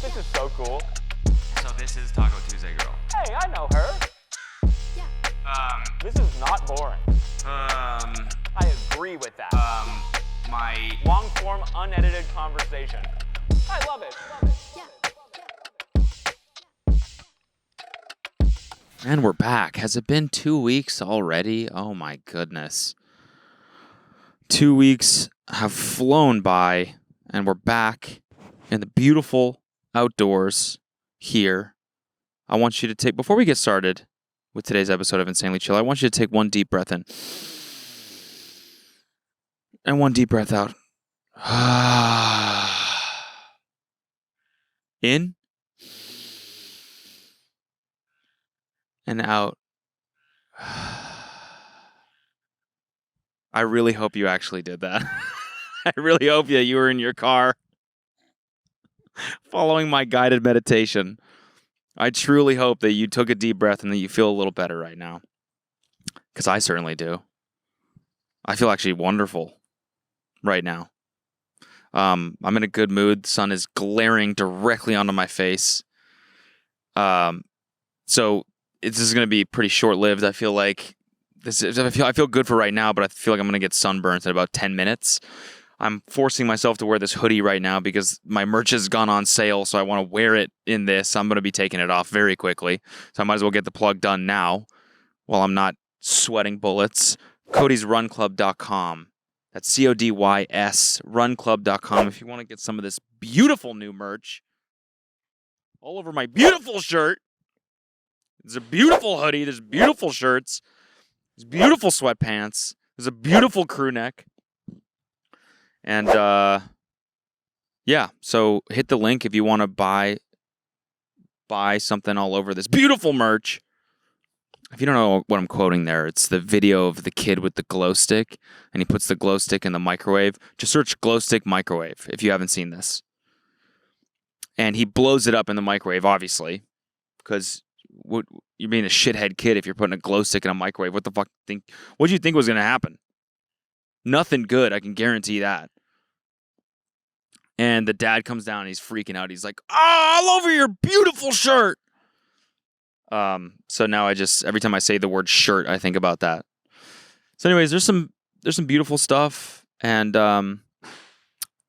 This is so cool. So this is Taco Tuesday Girl. Hey, I know her. This is not boring. I agree with that. My... Long-form, unedited conversation. I love it. And we're back. Has it been 2 weeks already? Oh my goodness. 2 weeks have flown by, and we're back in the beautiful outdoors here. I want you to take, before we get started with today's episode of Insanely Chill, I want you to take one deep breath in. And one deep breath out. In. And out. I really hope you actually did that. I really hope that you were in your car following my guided meditation. I truly hope that you took a deep breath and that you feel a little better right now. Because I certainly do. I feel actually wonderful right now. I'm in a good mood. The sun is glaring directly onto my face. So this is going to be pretty short-lived. I feel like I feel good for right now, but I feel like I'm going to get sunburned in about 10 minutes. I'm forcing myself to wear this hoodie right now because my merch has gone on sale, so I want to wear it in this. I'm going to be taking it off very quickly, so I might as well get the plug done now while I'm not sweating bullets. CodysRunClub.com. That's CODYS, runclub.com. If you want to get some of this beautiful new merch all over my beautiful shirt. There's a beautiful hoodie. There's beautiful shirts. There's beautiful sweatpants. There's a beautiful crew neck. And, yeah, so hit the link if you want to buy something all over this beautiful merch. If you don't know what I'm quoting there, it's the video of the kid with the glow stick, and he puts the glow stick in the microwave. Just search glow stick microwave if you haven't seen this. And he blows it up in the microwave, obviously, because you're being a shithead kid if you're putting a glow stick in a microwave. What the fuck what did you think was going to happen? Nothing good, I can guarantee that. And the dad comes down and he's freaking out. He's like, all over your beautiful shirt. So now every time I say the word shirt, I think about that. So anyways, there's some beautiful stuff. And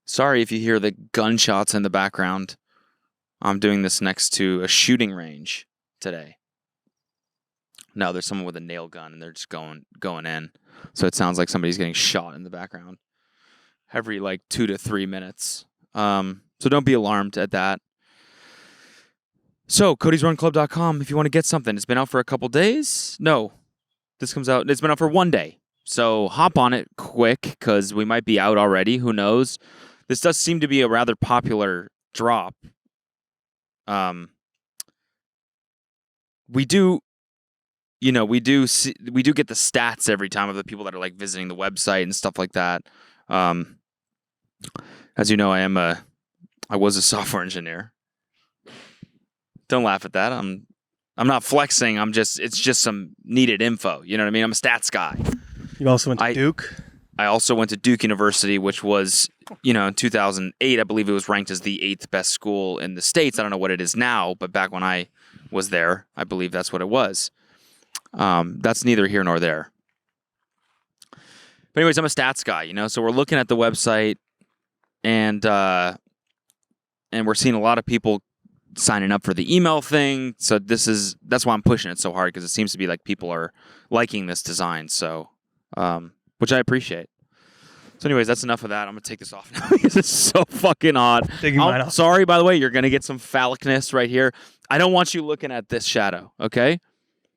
sorry if you hear the gunshots in the background. I'm doing this next to a shooting range today. No, there's someone with a nail gun and they're just going in. So it sounds like somebody's getting shot in the background every 2 to 3 minutes. So don't be alarmed at that. So CodysRunClub.com if you want to get something. It's been out for a couple days. No, this comes out. It's been out for 1 day. So hop on it quick because we might be out already. Who knows? This does seem to be a rather popular drop. We do get the stats every time of the people that are visiting the website and stuff like that. As you know, I was a software engineer. Don't laugh at that. I'm not flexing. It's just some needed info. You know what I mean? I'm a stats guy. You also went to Duke? I also went to Duke University, which was, in 2008, I believe it was ranked as the 8th best school in the States. I don't know what it is now, but back when I was there, I believe that's what it was. That's neither here nor there. But anyways, I'm a stats guy, so we're looking at the website and we're seeing a lot of people signing up for the email thing. So that's why I'm pushing it so hard, because it seems to be like people are liking this design. So, which I appreciate. So anyways, that's enough of that. I'm going to take this off now because it's so fucking hot. Sorry, by the way, you're going to get some phallicness right here. I don't want you looking at this shadow, okay?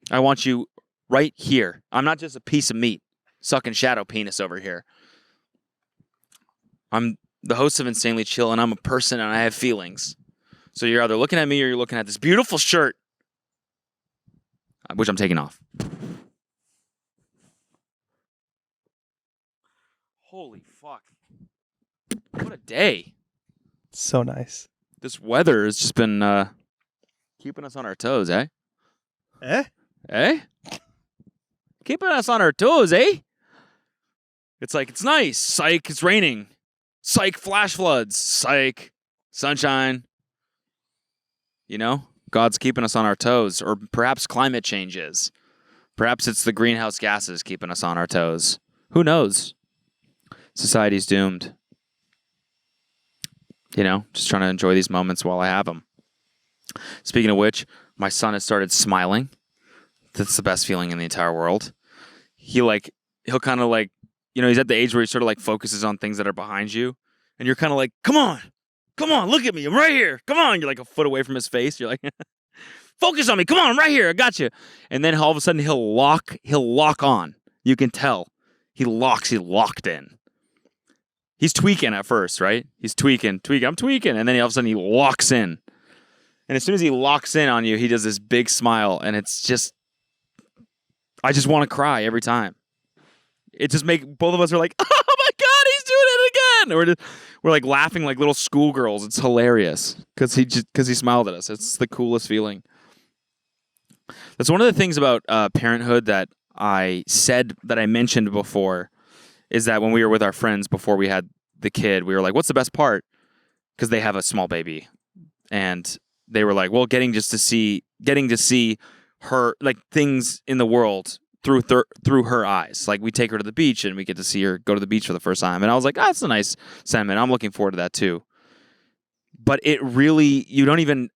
I want you right here. I'm not just a piece of meat sucking shadow penis over here. I'm the host of Insanely Chill, and I'm a person, and I have feelings. So you're either looking at me or you're looking at this beautiful shirt, which I'm taking off. Holy fuck. What a day. So nice. This weather has just been keeping us on our toes, eh? Eh? Eh? Keeping us on our toes, eh? It's like, it's nice. Psych, it's raining. Psych, flash floods. Psych, sunshine. You know, God's keeping us on our toes, or perhaps climate change is. Perhaps it's the greenhouse gases keeping us on our toes. Who knows? Society's doomed. You know, just trying to enjoy these moments while I have them. Speaking of which, my son has started smiling. That's the best feeling in the entire world. He'll kind of like, you know, he's at the age where he sort of like focuses on things that are behind you. And you're kind of like, come on, look at me. I'm right here. Come on. You're like a foot away from his face. You're like, focus on me. Come on, I'm right here. I got you. And then all of a sudden he'll lock on. You can tell. He's locked in. He's tweaking at first, right? He's tweaking. I'm tweaking. And then all of a sudden he locks in. And as soon as he locks in on you, he does this big smile. And it's just, I just want to cry every time. It just both of us are like, oh my God, he's doing it again. We're like laughing like little schoolgirls. It's hilarious because he smiled at us. It's the coolest feeling. That's one of the things about parenthood that I mentioned before, is that when we were with our friends before we had the kid, we were like, what's the best part? Because they have a small baby. And they were like, well, getting to see her, like, things in the world through her eyes. Like, we take her to the beach and we get to see her go to the beach for the first time. And I was like, that's a nice sentiment. I'm looking forward to that too. But it really, you don't even,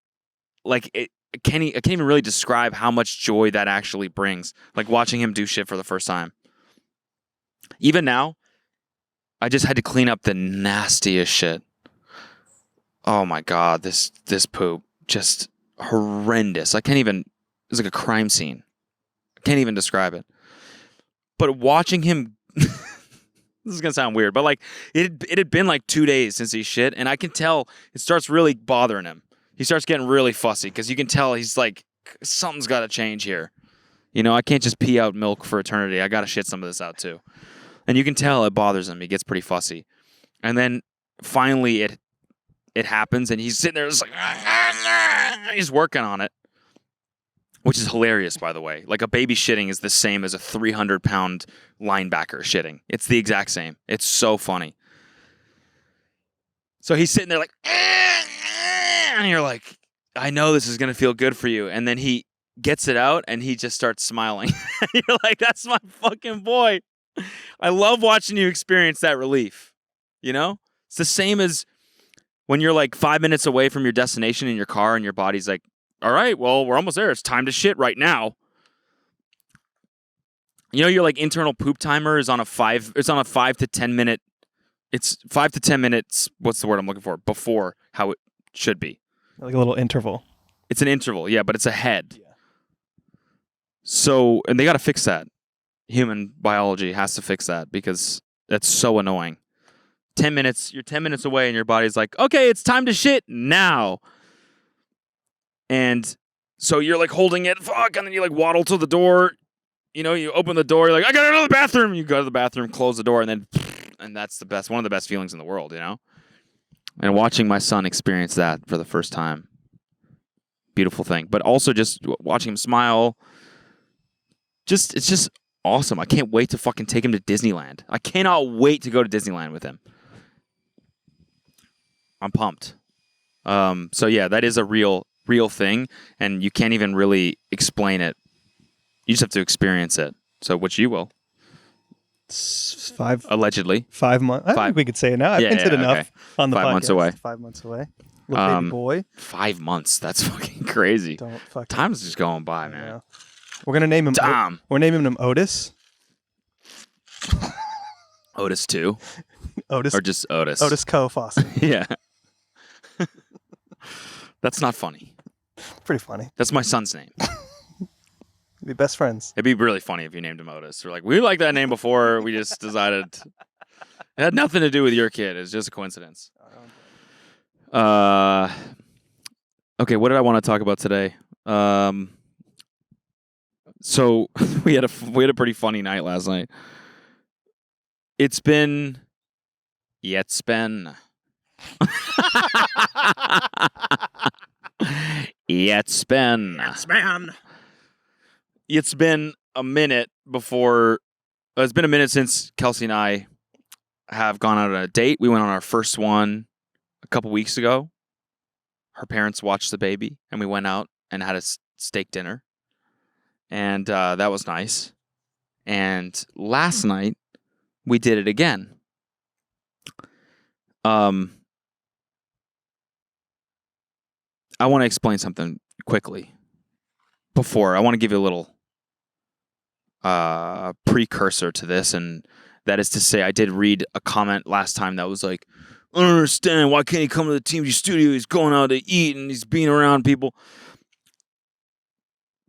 like, I can't even really describe how much joy that actually brings. Like, watching him do shit for the first time. Even now, I just had to clean up the nastiest shit. Oh my God, this poop. Just horrendous. It's like a crime scene. I can't even describe it. But watching him, this is going to sound weird, but like it had been like 2 days since he shit, and I can tell it starts really bothering him. He starts getting really fussy because you can tell he's like, something's got to change here. You know, I can't just pee out milk for eternity. I got to shit some of this out too. And you can tell it bothers him. He gets pretty fussy. And then finally it happens, and he's sitting there just like, he's working on it, which is hilarious, by the way. Like, a baby shitting is the same as a 300-pound linebacker shitting. It's the exact same. It's so funny. So he's sitting there like, and you're like, I know this is going to feel good for you. And then he gets it out, and he just starts smiling. You're like, that's my fucking boy. I love watching you experience that relief. You know? It's the same as when you're like 5 minutes away from your destination in your car and your body's like, all right, well, we're almost there. It's time to shit right now. You know, your like internal poop timer is on a 5 to 10 minute. It's 5 to 10 minutes. What's the word I'm looking for? Before how it should be. Like a little interval. It's an interval. Yeah, but it's ahead. Yeah. So, and they got to fix that. Human biology has to fix that because that's so annoying. 10 minutes, you're 10 minutes away and your body's like, okay, it's time to shit now. And so you're like holding it, fuck, and then you like waddle to the door. You know, you open the door, you're like, I gotta go to the bathroom. You go to the bathroom, close the door, and that's one of the best feelings in the world, you know? And watching my son experience that for the first time, beautiful thing. But also just watching him smile, it's just awesome. I can't wait to fucking take him to Disneyland. I cannot wait to go to Disneyland with him. I'm pumped. So yeah, that is a real thing, and you can't even really explain it. You just have to experience it. So, which you will. Allegedly. 5 months. I think we could say it now. I've hinted enough on the 5 podcast. months away. 5 months away. Little baby boy. 5 months. That's fucking crazy. Time's just going by, man. Yeah. We're gonna name him. We're naming him Otis. Otis 2. Otis. Or just Otis. Otis Co. Yeah. That's not funny. Pretty funny. That's my son's name. Be best friends. It'd be really funny if you named him Otis. We're like, we liked that name before. We just decided it had nothing to do with your kid. It's just a coincidence. Okay, what did I want to talk about today? So we had a pretty funny night last night. It's been. It's been a minute before. It's been a minute since Kelsey and I have gone out on a date. We went on our first one a couple weeks ago. her parents watched the baby, and we went out and had a steak dinner, and that was nice. And last night we did it again. I want to explain something quickly. Before, I want to give you a little precursor to this, and that is to say, I did read a comment last time that was like, I don't understand, why can't he come to the TMG studio? He's going out to eat and he's being around people.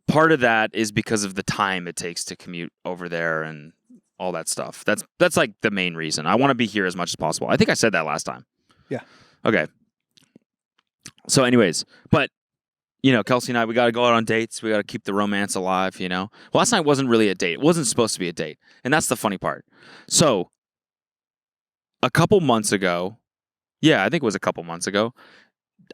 Part of that is because of the time it takes to commute over there and all that stuff. That's like the main reason. I want to be here as much as possible. I think I said that last time. Yeah. Okay. So anyways, but Kelsey and I, we got to go out on dates. We got to keep the romance alive, Well, last night wasn't really a date. It wasn't supposed to be a date. And that's the funny part. So a couple months ago, I think it was a couple months ago,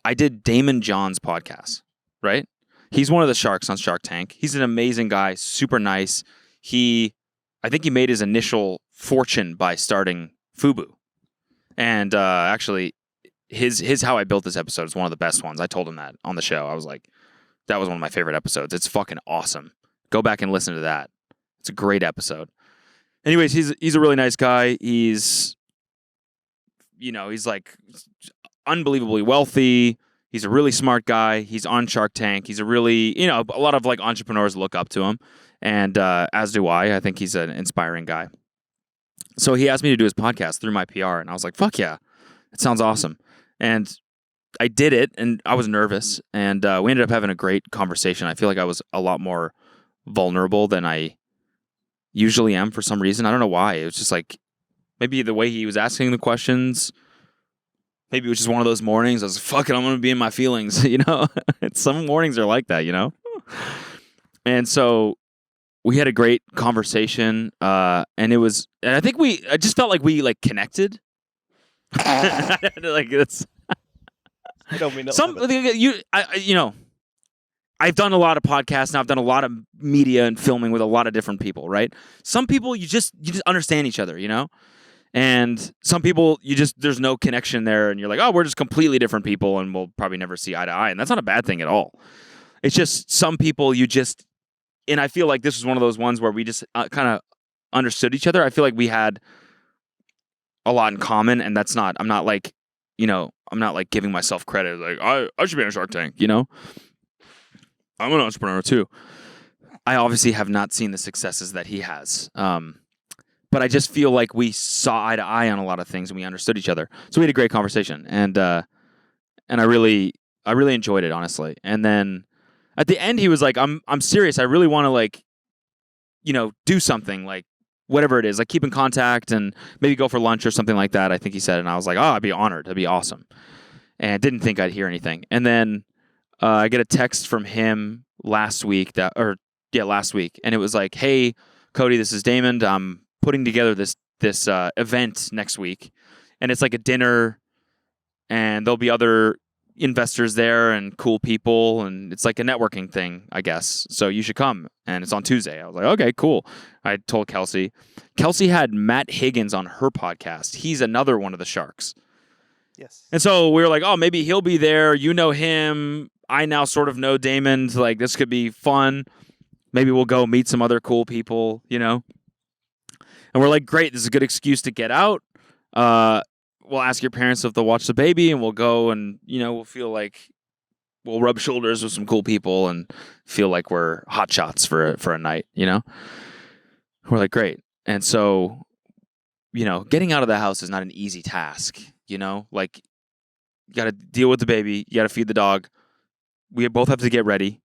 I did Daymond John's podcast, right? He's one of the sharks on Shark Tank. He's an amazing guy, super nice. I think he made his initial fortune by starting FUBU. And actually, his How I Built This episode is one of the best ones. I told him that on the show. I was like, that was one of my favorite episodes. It's fucking awesome. Go back and listen to that. It's a great episode. Anyways, he's a really nice guy. He's like unbelievably wealthy. He's a really smart guy. He's on Shark Tank. He's a really, a lot of like entrepreneurs look up to him. And as do I. I think he's an inspiring guy. So he asked me to do his podcast through my PR. And I was like, fuck yeah. It sounds awesome. And I did it, and I was nervous. And we ended up having a great conversation. I feel like I was a lot more vulnerable than I usually am for some reason. I don't know why. It was just like, maybe the way he was asking the questions, maybe it was just one of those mornings. I was like, fuck it, I'm going to be in my feelings, Some mornings are like that, And so we had a great conversation, and I think I just felt like we like connected. Like it's. I don't mean I've done a lot of podcasts now. I've done a lot of media and filming with a lot of different people, right? Some people you just understand each other, and some people there's no connection there, and you're like, oh, we're just completely different people, and we'll probably never see eye to eye, and that's not a bad thing at all. It's just some people and I feel like this was one of those ones where we just kind of understood each other. I feel like we had a lot in common, and I'm not like giving myself credit. Like, I should be on Shark Tank, I'm an entrepreneur too. I obviously have not seen the successes that he has. But I just feel like we saw eye to eye on a lot of things, and we understood each other. So we had a great conversation, and I really enjoyed it, honestly. And then at the end, he was like, I'm serious. I really want to do something, like whatever it is, like keep in contact and maybe go for lunch or something like that, I think he said. And I was like, oh, I'd be honored. That'd be awesome. And didn't think I'd hear anything. And then I get a text from him last week. And it was like, hey, Cody, this is Daymond. I'm putting together this event next week. And it's like a dinner, and there'll be other investors there and cool people, and it's like a networking thing, I guess. So you should come, and it's on Tuesday. I was like, okay, cool. I told Kelsey. Kelsey had Matt Higgins on her podcast. He's another one of the Sharks. Yes. And so we were like, oh, maybe he'll be there. You know him. I now sort of know Daymond. Like, this could be fun. Maybe we'll go meet some other cool people, And we're like, great, this is a good excuse to get out. We'll ask your parents if they'll watch the baby, and we'll go, and, we'll feel like we'll rub shoulders with some cool people and feel like we're hot shots for a night, We're like, great. And so, getting out of the house is not an easy task, Like, you got to deal with the baby. You got to feed the dog. We both have to get ready.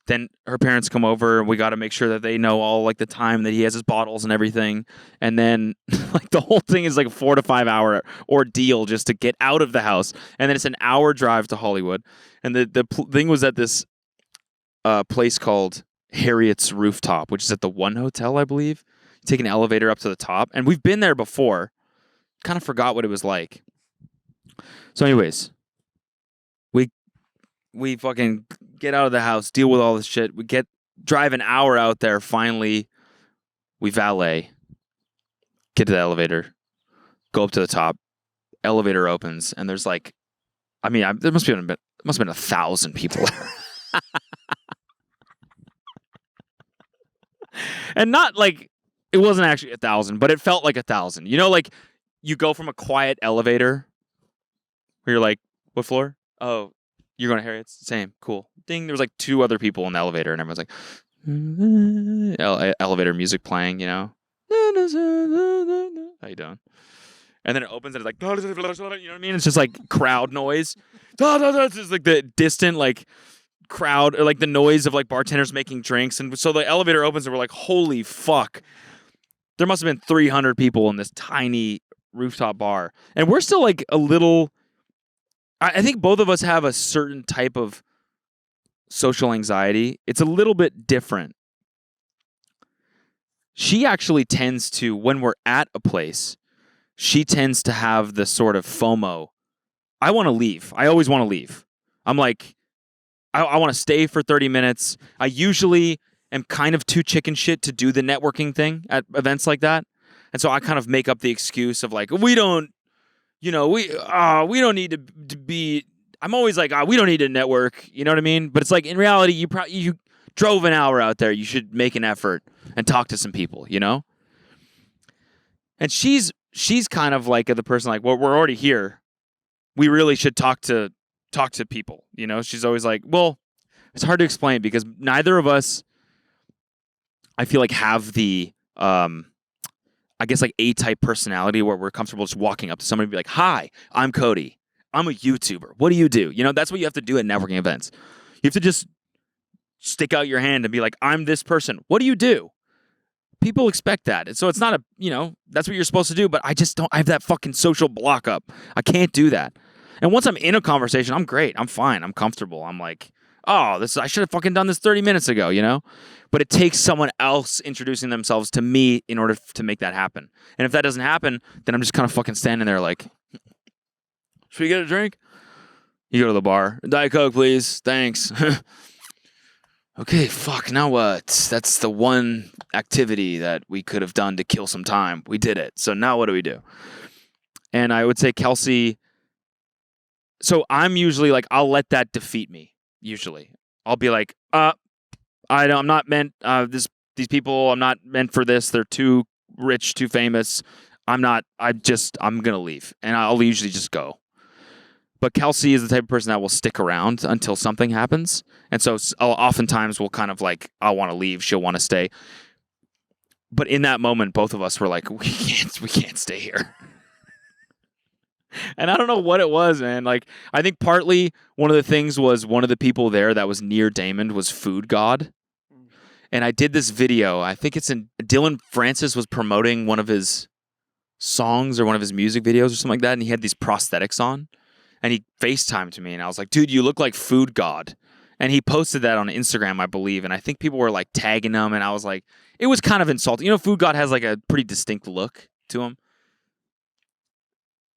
Then her parents come over, and we got to make sure that they know all like the time that he has his bottles and everything. And then like the whole thing is like a 4 to 5 hour ordeal just to get out of the house. And then it's an hour drive to Hollywood. And the thing was at this place called Harriet's Rooftop, which is at the One Hotel, I believe. You take an elevator up to the top, and we've been there before. Kind of forgot what it was like. So anyways, we fucking get out of the house, deal with all this shit. We drive an hour out there. Finally, we valet, get to the elevator, go up to the top. Elevator opens, and there's like, there must be must have been 1,000 people there. And not like, it wasn't actually 1,000, but it felt like 1,000. You know, like you go from a quiet elevator where you're like, what floor? Oh, you're going to Harriet's? Same. Cool. Ding. There was like 2 other people in the elevator, and everyone's like, elevator music playing, you know? How you doing? And then it opens and it's like, you know what I mean? It's just like crowd noise. It's just like the distant like crowd, or like the noise of like bartenders making drinks. And so the elevator opens and we're like, holy fuck. There must have been 300 people in this tiny rooftop bar. And we're still like a little, I think both of us have a certain type of social anxiety. It's a little bit different. She actually tends to, when we're at a place, she tends to have the sort of FOMO. I want to leave. I always want to leave. I'm like, I want to stay for 30 minutes. I usually am kind of too chicken shit to do the networking thing at events like that. And so I kind of make up the excuse of like, we don't need to be, I'm always like, we don't need to network. You know what I mean? But it's like, in reality, you drove an hour out there. You should make an effort and talk to some people, you know? And she's kind of like the person like, well, we're already here. We really should talk to people, you know? She's always like, well, it's hard to explain because neither of us, I feel like, have the, I guess like A-type personality where we're comfortable just walking up to somebody and be like, hi, I'm Cody. I'm a YouTuber. What do you do? You know, that's what you have to do at networking events. You have to just stick out your hand and be like, I'm this person. What do you do? People expect that. And so it's not a, you know, that's what you're supposed to do, but I just don't, I have that fucking social block up. I can't do that. And once I'm in a conversation, I'm great. I'm fine. I'm comfortable. I'm like, oh, I should have fucking done this 30 minutes ago, you know? But it takes someone else introducing themselves to me in order to make that happen. And if that doesn't happen, then I'm just kind of fucking standing there like, should we get a drink? You go to the bar. Diet Coke, please. Thanks. Okay, fuck, now what? That's the one activity that we could have done to kill some time. We did it. So now what do we do? And I would say Kelsey, so I'm usually like, I'll let that defeat me, usually. I'll be like, I'm not meant, these people, I'm not meant for this. They're too rich, too famous. I'm going to leave. And I'll usually just go. But Kelsey is the type of person that will stick around until something happens. And so oftentimes we'll kind of like, I want to leave. She'll want to stay. But in that moment, both of us were like, we can't stay here. And I don't know what it was, man. Like, I think partly one of the things was one of the people there that was near Daymond was Food God. And I did this video. I think Dylan Francis was promoting one of his songs or one of his music videos or something like that. And he had these prosthetics on. And he FaceTimed to me, and I was like, dude, you look like Food God. And he posted that on Instagram, I believe. And I think people were like tagging him, and I was like, it was kind of insulting. You know, Food God has like a pretty distinct look to him.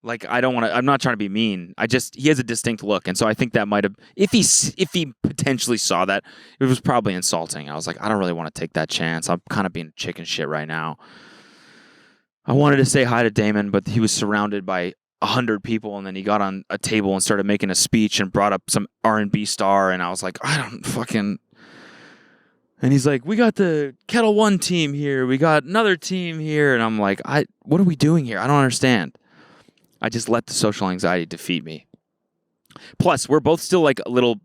Like, I'm not trying to be mean. He has a distinct look. And so I think that might have, if he potentially saw that, it was probably insulting. I was like, I don't really want to take that chance. I'm kind of being chicken shit right now. I wanted to say hi to Daymond, but he was surrounded by 100 people, and then he got on a table and started making a speech and brought up some R&B star, and I was like, I don't fucking... And he's like, we got the Kettle One team here, we got another team here, and I'm like, what are we doing here? I don't understand. I just let the social anxiety defeat me. Plus, we're both still like a little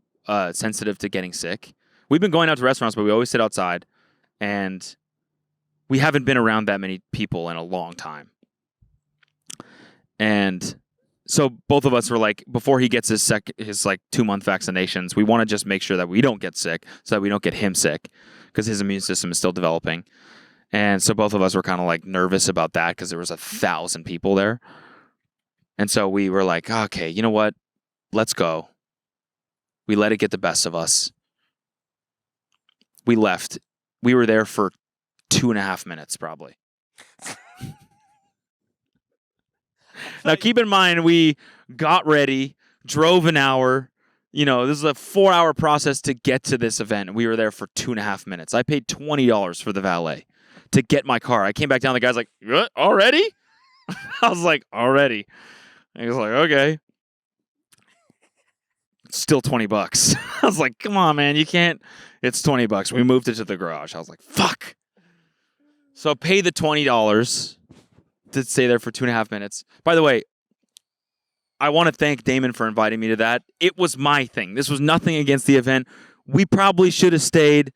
sensitive to getting sick. We've been going out to restaurants, but we always sit outside, and we haven't been around that many people in a long time. And so both of us were like, before he gets his like 2-month vaccinations, we want to just make sure that we don't get sick so that we don't get him sick because his immune system is still developing. And so both of us were kind of like nervous about that because there was 1,000 people there. And so we were like, okay, you know what? Let's go. We let it get the best of us. We left. We were there for 2.5 minutes probably. Now, keep in mind, we got ready, drove an hour. You know, this is a 4-hour process to get to this event. And we were there for 2.5 minutes. I paid $20 for the valet to get my car. I came back down. The guy's like, what? Already? I was like, already. And he was like, okay. Still $20. I was like, come on, man, you can't. It's $20. We moved it to the garage. I was like, fuck. So I paid the $20 to stay there for 2.5 minutes. By the way, I want to thank Daymond for inviting me to that. It was my thing. This was nothing against the event. We probably should have stayed,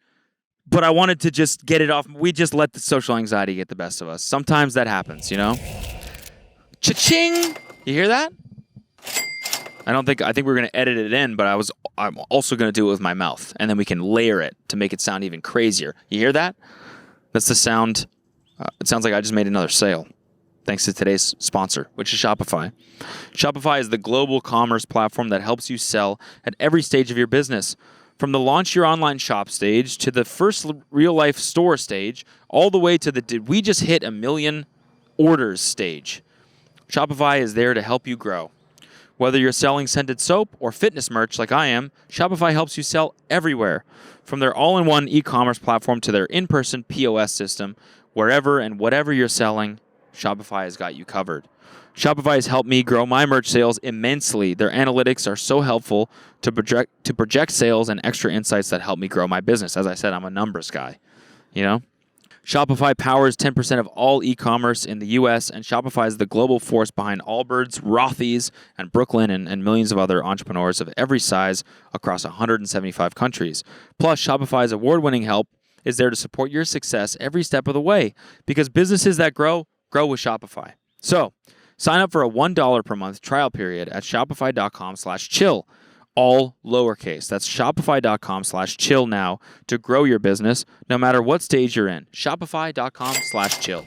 but I wanted to just get it off. We just let the social anxiety get the best of us. Sometimes that happens, you know? Cha-ching! You hear that? I think we're going to edit it in, but I'm also going to do it with my mouth, and then we can layer it to make it sound even crazier. You hear that? That's the sound. It sounds like I just made another sale, thanks to today's sponsor, which is Shopify. Shopify is the global commerce platform that helps you sell at every stage of your business. From the launch your online shop stage to the first real-life store stage, all the way to the did we just hit 1 million orders stage. Shopify is there to help you grow. Whether you're selling scented soap or fitness merch like I am, Shopify helps you sell everywhere. From their all-in-one e-commerce platform to their in-person POS system, wherever and whatever you're selling, Shopify has got you covered. Shopify has helped me grow my merch sales immensely. Their analytics are so helpful to project sales and extra insights that help me grow my business. As I said, I'm a numbers guy, you know? Shopify powers 10% of all e-commerce in the U.S., and Shopify is the global force behind Allbirds, Rothy's, and Brooklyn, and millions of other entrepreneurs of every size across 175 countries. Plus, Shopify's award-winning help is there to support your success every step of the way, because businesses that grow with Shopify. So, sign up for a $1 per month trial period at shopify.com/chill. All lowercase. That's shopify.com/chill now to grow your business no matter what stage you're in. Shopify.com/chill.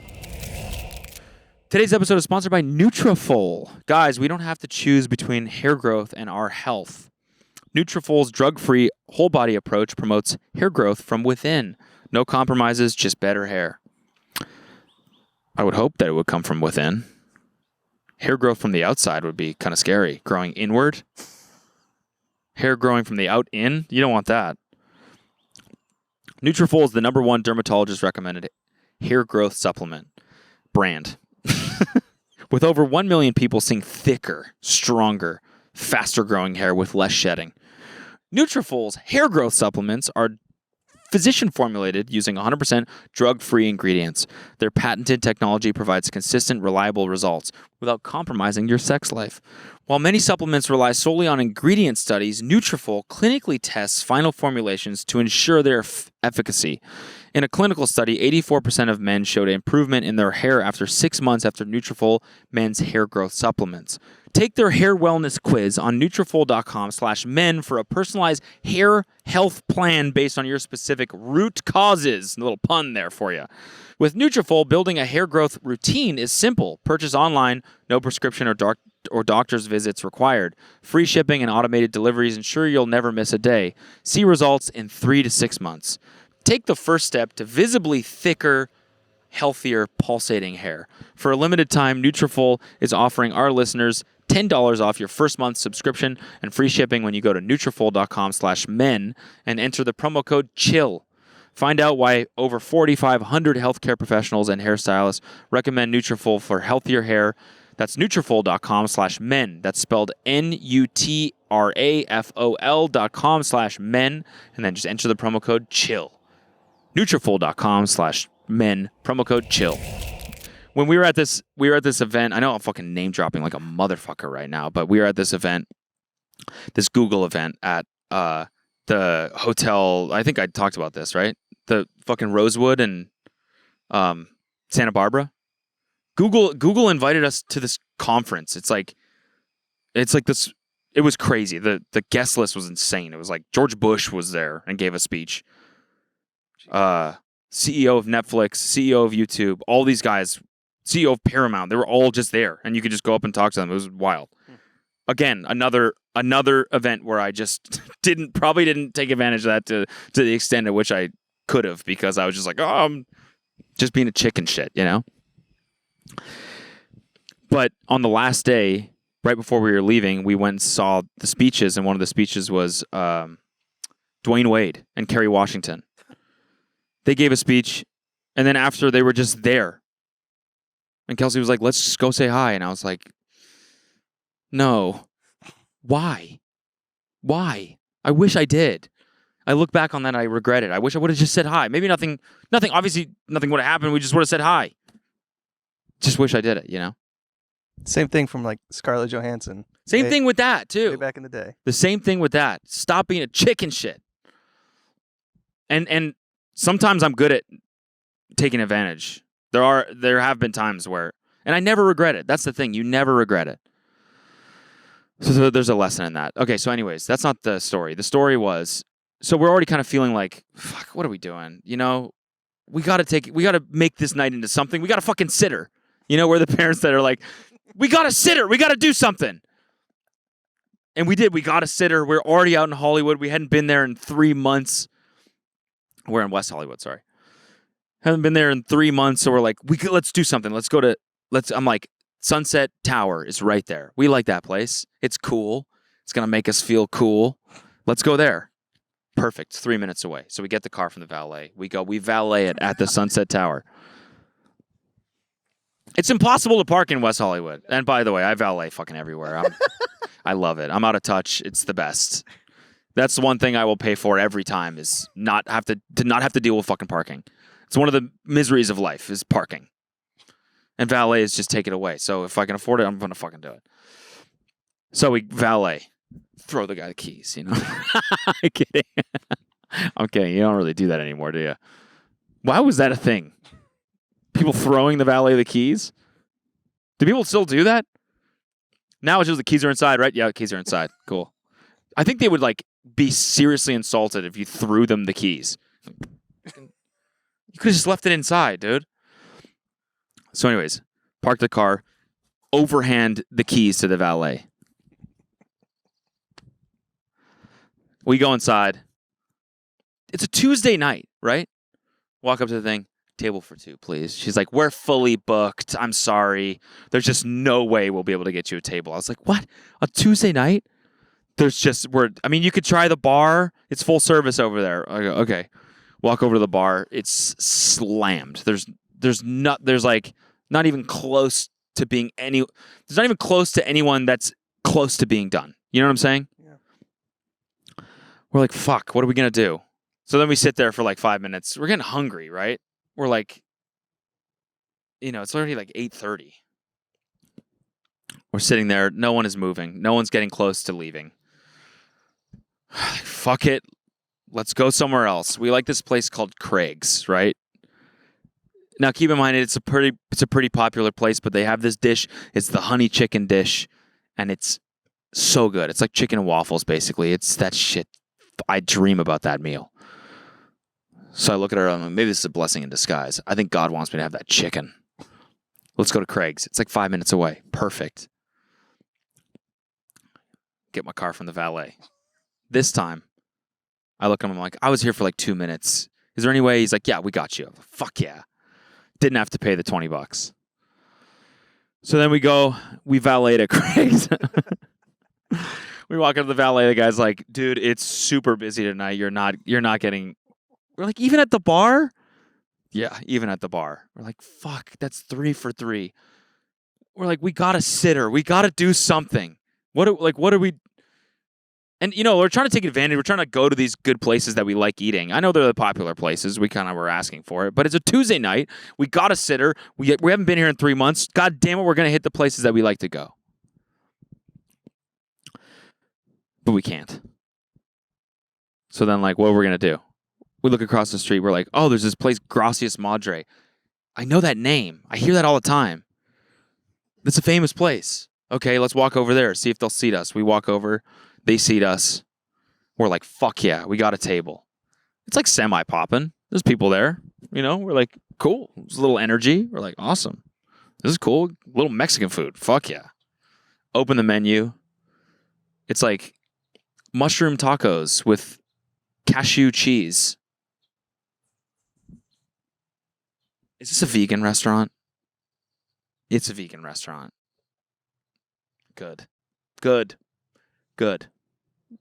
Today's episode is sponsored by Nutrafol. Guys, we don't have to choose between hair growth and our health. Nutrafol's drug-free whole body approach promotes hair growth from within. No compromises, just better hair. I would hope that it would come from within. Hair growth from the outside would be kind of scary. Growing inward. Hair growing from the out in, you don't want that. Nutrafol is the #1 dermatologist recommended hair growth supplement brand. With over 1 million people seeing thicker, stronger, faster growing hair with less shedding. Nutrafol's hair growth supplements are physician formulated using 100% drug-free ingredients. Their patented technology provides consistent, reliable results without compromising your sex life. While many supplements rely solely on ingredient studies, Nutrafol clinically tests final formulations to ensure their efficacy. In a clinical study, 84% of men showed improvement in their hair after 6 months after Nutrafol men's hair growth supplements. Take their hair wellness quiz on Nutrafol.com/men for a personalized hair health plan based on your specific root causes. A little pun there for you. With Nutrafol, building a hair growth routine is simple. Purchase online, no prescription or doctor's visits required. Free shipping and automated deliveries ensure you'll never miss a day. See results in 3 to 6 months. Take the first step to visibly thicker, healthier, pulsating hair. For a limited time, Nutrafol is offering our listeners $10 off your first month subscription and free shipping when you go to Nutrafol.com/men and enter the promo code CHILL. Find out why over 4,500 healthcare professionals and hairstylists recommend Nutrafol for healthier hair. That's Nutrafol.com/men. That's spelled Nutrafol.com/men. And then just enter the promo code CHILL. Nutrafol.com/men. Promo code CHILL. When we were at this event, I know I'm fucking name dropping like a motherfucker right now, but we were at this event, this Google event at the hotel. I think I talked about this, right? The fucking Rosewood in Santa Barbara. Google invited us to this conference. It's like this. It was crazy. The guest list was insane. It was like George Bush was there and gave a speech. CEO of Netflix, CEO of YouTube, all these guys, CEO of Paramount, they were all just there, and you could just go up and talk to them. It was wild. Again, another event where I just probably didn't take advantage of that to the extent at which I could have, because I was just like, oh, I'm just being a chicken shit, you know? But on the last day, right before we were leaving, we went and saw the speeches, and one of the speeches was Dwayne Wade and Kerry Washington. They gave a speech, and then after, they were just there. And Kelsey was like, let's just go say hi. And I was like, no. Why? Why? I wish I did. I look back on that and I regret it. I wish I would have just said hi. Maybe nothing, obviously nothing would have happened. We just would have said hi. Just wish I did it, you know? Same thing from like Scarlett Johansson. Same thing with that, too. Way back in the day. The same thing with that. Stop being a chicken shit. And sometimes I'm good at taking advantage. There have been times where, and I never regret it. That's the thing. You never regret it. So there's a lesson in that. Okay, so anyways, that's not the story. The story was, so we're already kind of feeling like, fuck, what are we doing? You know, we got to make this night into something. We got to fucking sit her. You know, we're the parents that are like, we got to sit her. We got to do something. And we did. We got a sitter. We're already out in Hollywood. We hadn't been there in 3 months. We're in West Hollywood, sorry. Haven't been there in 3 months, so we're like, let's do something. I'm like, Sunset Tower is right there. We like that place. It's cool. It's going to make us feel cool. Let's go there. Perfect. 3 minutes away. So we get the car from the valet. We valet it at the Sunset Tower. It's impossible to park in West Hollywood. And by the way, I valet fucking everywhere. I love it. I'm out of touch. It's the best. That's the one thing I will pay for every time is not have to deal with fucking parking. It's one of the miseries of life is parking. And valet is just take it away. So if I can afford it, I'm going to fucking do it. So we valet. Throw the guy the keys, you know? I'm kidding. I'm kidding. You don't really do that anymore, do you? Why was that a thing? People throwing the valet the keys? Do people still do that? Now it's just the keys are inside, right? Yeah, the keys are inside. Cool. I think they would like be seriously insulted if you threw them the keys. You could have just left it inside, dude. So anyways, park the car, overhand the keys to the valet. We go inside. It's a Tuesday night, right? Walk up to the thing. Table for two, please. She's like, we're fully booked. I'm sorry. There's just no way we'll be able to get you a table. I was like, what? A Tuesday night? You could try the bar. It's full service over there. I go, okay. Walk over to the bar. It's slammed. There's not even close to being there's not even close to anyone that's close to being done. You know what I'm saying? Yeah. We're like, fuck, what are we going to do? So then we sit there for like 5 minutes. We're getting hungry, right? We're like, it's already like 8:30. We're sitting there. No one is moving. No one's getting close to leaving. Fuck it. Let's go somewhere else. We like this place called Craig's, right? Now, keep in mind, it's a pretty popular place, but they have this dish. It's the honey chicken dish, and it's so good. It's like chicken and waffles, basically. It's that shit. I dream about that meal. So I look at her, I'm like, maybe this is a blessing in disguise. I think God wants me to have that chicken. Let's go to Craig's. It's like 5 minutes away. Perfect. Get my car from the valet. This time, I look at him, I'm like, I was here for like 2 minutes. Is there any way? He's like, yeah, we got you. Like, fuck yeah. Didn't have to pay the $20. So then we valet at Craig's. We walk up to the valet. The guy's like, dude, it's super busy tonight. You're not getting... We're like, even at the bar? Yeah, even at the bar. We're like, fuck, that's 3 for 3. We're like, we got to sit her. We got to do something. What are we... And, we're trying to take advantage. We're trying to go to these good places that we like eating. I know they're the popular places. We kind of were asking for it. But it's a Tuesday night. We got a sitter. We haven't been here in 3 months. God damn it, we're going to hit the places that we like to go. But we can't. So then, what are we going to do? We look across the street. We're like, oh, there's this place, Gracias Madre. I know that name. I hear that all the time. It's a famous place. Okay, let's walk over there, see if they'll seat us. We walk over. They seat us. We're like, fuck yeah, we got a table. It's like semi-popping. There's people there. We're like, cool. There's a little energy. We're like, awesome. This is cool. A little Mexican food. Fuck yeah. Open the menu. It's like mushroom tacos with cashew cheese. Is this a vegan restaurant? It's a vegan restaurant. Good.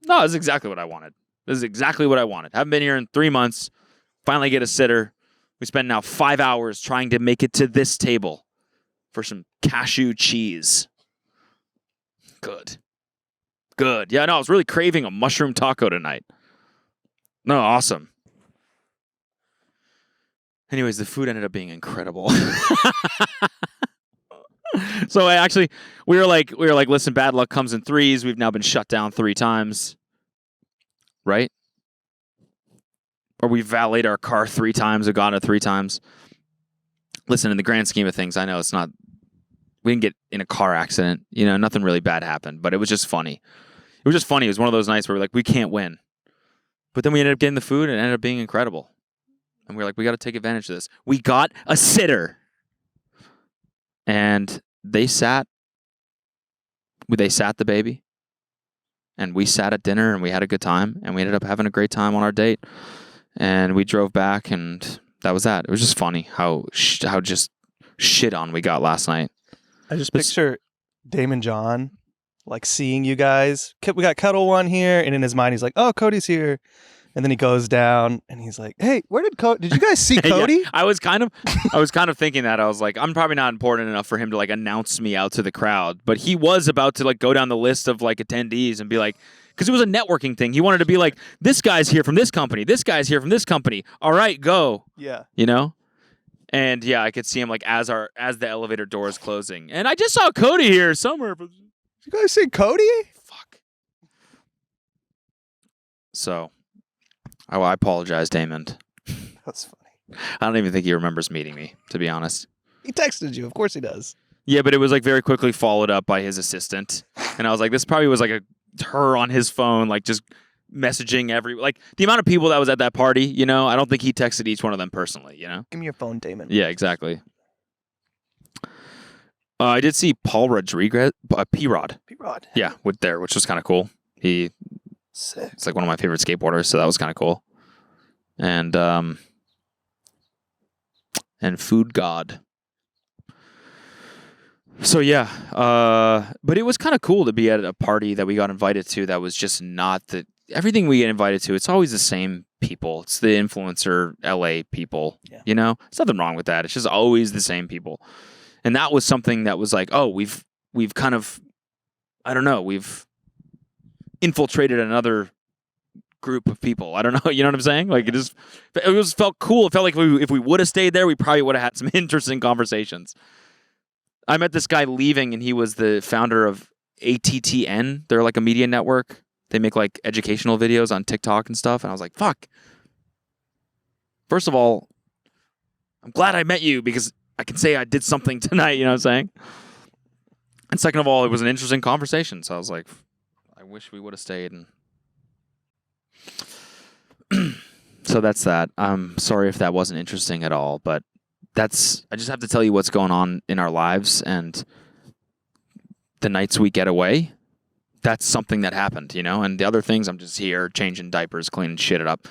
No, this is exactly what I wanted. Haven't been here in 3 months. Finally get a sitter. We spend now 5 hours trying to make it to this table for some cashew cheese. Good. good. Yeah, no, I was really craving a mushroom taco tonight. No, awesome. Anyways, the food ended up being incredible. So we were like, listen, bad luck comes in threes. We've now been shut down 3 times, right? Or we valeted our car 3 times, or gone it 3 times. Listen, in the grand scheme of things, I know it's not. We didn't get in a car accident. Nothing really bad happened, but it was just funny. It was one of those nights where we're like, we can't win. But then we ended up getting the food, and it ended up being incredible. And we were like, we got to take advantage of this. We got a sitter. And they sat the baby. And we sat at dinner, and we had a good time. And we ended up having a great time on our date. And we drove back, and that was that. It was just funny how just shit on we got last night. I just picture Daymond John, like, seeing you guys. We got Cuddle One here, and in his mind, he's like, oh, Cody's here. And then he goes down, and he's like, hey, where did Cody? Did you guys see Cody? Yeah, I was kind of thinking that. I was like, I'm probably not important enough for him to, like, announce me out to the crowd. But he was about to, like, go down the list of, like, attendees and be like, because it was a networking thing. He wanted to be like, this guy's here from this company. This guy's here from this company. All right, go. Yeah. And yeah, I could see him like as the elevator door is closing. And I just saw Cody here somewhere. Did you guys see Cody? Fuck. So, I apologize, Daymond. That's funny. I don't even think he remembers meeting me, to be honest. He texted you. Of course he does. Yeah, but it was like very quickly followed up by his assistant. And I was like, this probably was like her on his phone, like just messaging the amount of people that was at that party, I don't think he texted each one of them personally, Give me your phone, Daymond. Yeah, exactly. I did see Paul Rodriguez, P-Rod. P-Rod. Yeah, which was kind of cool. Sick. It's like one of my favorite skateboarders, so that was kind of cool. And Food God. So yeah, but it was kind of cool to be at a party that we got invited to that was just not everything we get invited to. It's always the same people. It's the influencer LA people, yeah. There's nothing wrong with that. It's just always the same people. And that was something that was like, oh, we've kind of, I don't know, we've infiltrated another group of people. I don't know, you know what I'm saying? Like it felt cool. It felt like if we would have stayed there, we probably would have had some interesting conversations. I met this guy leaving, and he was the founder of ATTN. They're like a media network. They make like educational videos on TikTok and stuff. And I was like, fuck. First of all, I'm glad I met you because I can say I did something tonight, you know what I'm saying? And second of all, it was an interesting conversation. So I was like, I wish we would have stayed. And so that's that. I'm sorry if that wasn't interesting at all, but I just have to tell you what's going on in our lives, and the nights we get away, that's something that happened, and the other things, I'm just here changing diapers, cleaning shit up,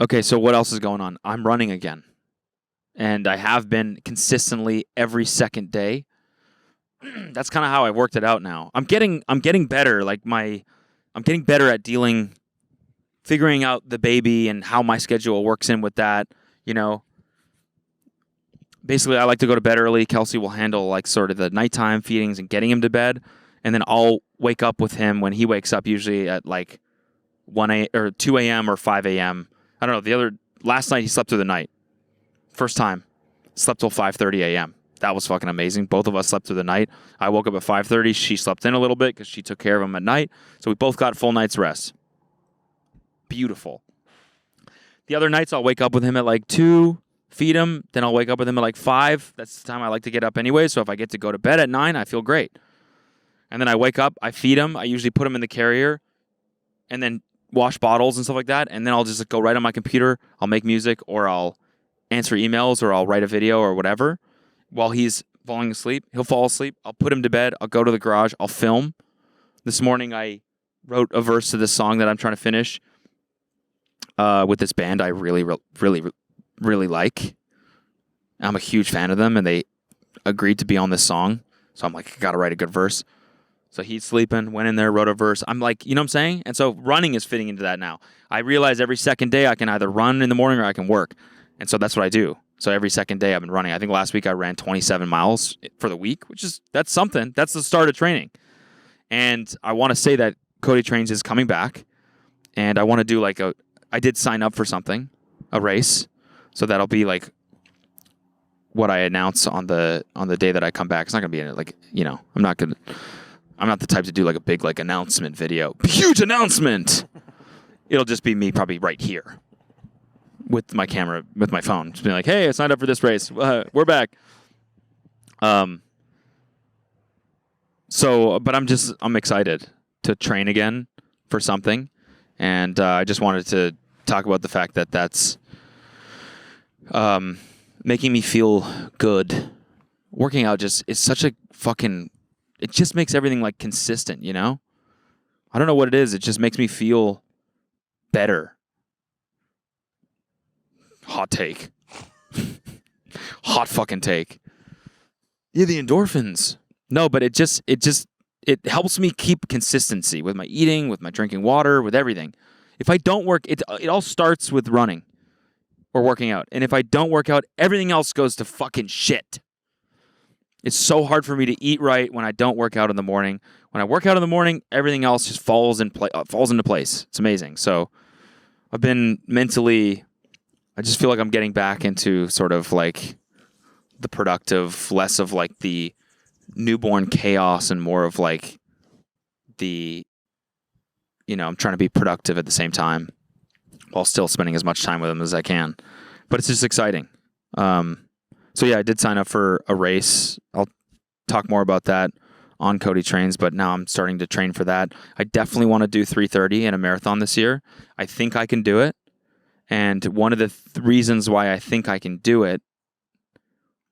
Okay, so what else is going on? I'm running again, and I have been consistently every second day. That's kind of how I worked it out now. I'm getting better, like I'm getting better at figuring out the baby and how my schedule works in with that, Basically, I like to go to bed early. Kelsey will handle like sort of the nighttime feedings and getting him to bed, and then I'll wake up with him when he wakes up, usually at like 2 a.m. or 5 a.m. I don't know. Last night he slept through the night. First time, slept till 5:30 a.m. That was fucking amazing. Both of us slept through the night. I woke up at 5:30. She slept in a little bit because she took care of him at night. So we both got full night's rest. Beautiful. The other nights I'll wake up with him at like 2, feed him, then I'll wake up with him at like 5. That's the time I like to get up anyway, so if I get to go to bed at 9, I feel great. And then I wake up, I feed him, I usually put him in the carrier, and then wash bottles and stuff like that, and then I'll just go right on my computer, I'll make music, or I'll answer emails, or I'll write a video, or whatever. While he's falling asleep, he'll fall asleep, I'll put him to bed, I'll go to the garage, I'll film. This morning I wrote a verse to this song that I'm trying to finish. With this band I really like. I'm a huge fan of them, and they agreed to be on this song. So I'm like, I gotta write a good verse. So he's sleeping, went in there, wrote a verse. I'm like, you know what I'm saying? And so running is fitting into that now. I realize every second day I can either run in the morning or I can work. And so that's what I do. So every second day I've been running. I think last week I ran 27 miles for the week, that's something. That's the start of training. And I want to say that Cody Trains is coming back, and I want to do I did sign up for something, a race. So that'll be like what I announce on the day that I come back. It's not going to be in it, I'm not the type to do like a big like announcement video. Huge announcement. It'll just be me probably right here with my camera, with my phone. Just being like, hey, I signed up for this race. We're back. But I'm excited to train again for something. And I just wanted to talk about the fact that that's making me feel good. Working out is such a fucking, it just makes everything like consistent, I don't know what it is. It just makes me feel better. Hot take. Hot fucking take. Yeah, the endorphins. No, but it helps me keep consistency with my eating, with my drinking water, with everything. If I don't work, it all starts with running or working out. And if I don't work out, everything else goes to fucking shit. It's so hard for me to eat right when I don't work out in the morning. When I work out in the morning, everything else just falls into place. It's amazing. So I've been mentally, I just feel like I'm getting back into sort of like the productive, less of like the newborn chaos and more of like the, I'm trying to be productive at the same time while still spending as much time with them as I can. But it's just exciting. So yeah, I did sign up for a race. I'll talk more about that on Cody Trains, but now I'm starting to train for that. I definitely want to do 3:30 in a marathon this year. I think I can do it. And one of the reasons why I think I can do it,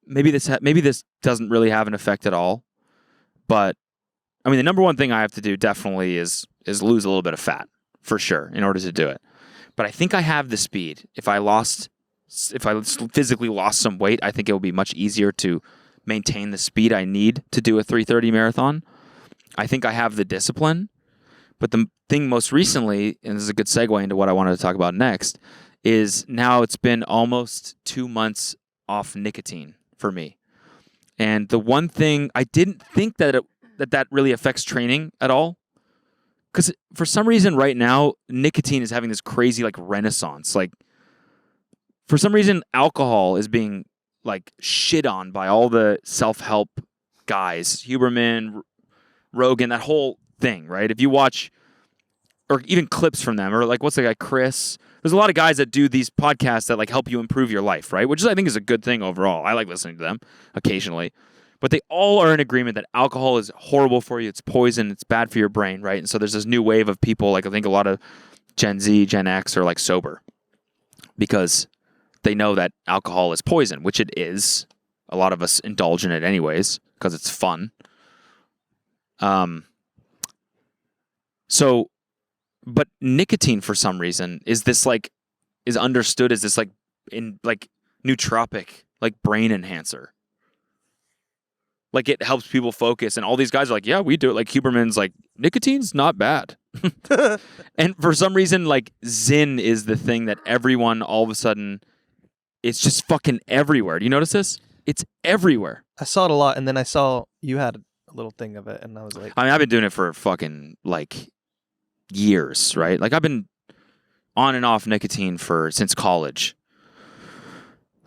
maybe this doesn't really have an effect at all, but I mean, the number one thing I have to do definitely is lose a little bit of fat for sure in order to do it. But I think I have the speed. If I physically lost some weight, I think it will be much easier to maintain the speed I need to do a 3:30 marathon. I think I have the discipline. But the thing most recently, and this is a good segue into what I wanted to talk about next, is now it's been almost 2 months off nicotine for me. And the one thing, I didn't think that that really affects training at all. Because for some reason right now, nicotine is having this crazy like renaissance. Like for some reason, alcohol is being like shit on by all the self-help guys, Huberman, Rogan, that whole thing, right? If you watch, or even clips from them, or like what's the guy, Chris? There's a lot of guys that do these podcasts that like help you improve your life, right? Which I think is a good thing overall. I like listening to them occasionally. But they all are in agreement that alcohol is horrible for you. It's poison. It's bad for your brain, right? And so there's this new wave of people, like I think a lot of Gen Z, Gen X are like sober because they know that alcohol is poison, which it is. A lot of us indulge in it anyways because it's fun. But nicotine for some reason is understood as this like nootropic, like brain enhancer. Like it helps people focus, and all these guys are like, yeah, we do it. Like Huberman's like, nicotine's not bad. And for some reason, like Zyn is the thing that everyone all of a sudden, it's just fucking everywhere. Do you notice this? It's everywhere. I saw it a lot, and then I saw you had a little thing of it, and I was like, I mean, I've been doing it for fucking like years, right? Like I've been on and off nicotine since college.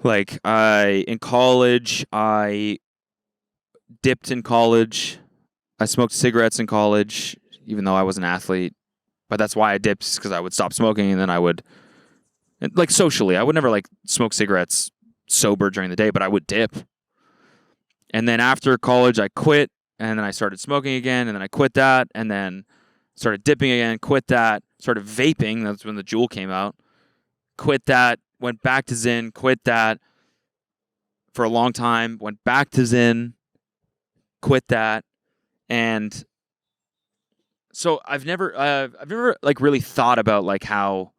Like in college, I dipped in college. I smoked cigarettes in college, even though I was an athlete. But that's why I dipped, because I would stop smoking, and then I would, like socially, I would never like smoke cigarettes sober during the day, but I would dip. And then after college, I quit, and then I started smoking again, and then I quit that, and then started dipping again, quit that, started vaping. That's when the Juul came out. Quit that, went back to Zyn, quit that for a long time, went back to Zyn, quit that. And so I've never like really thought about like how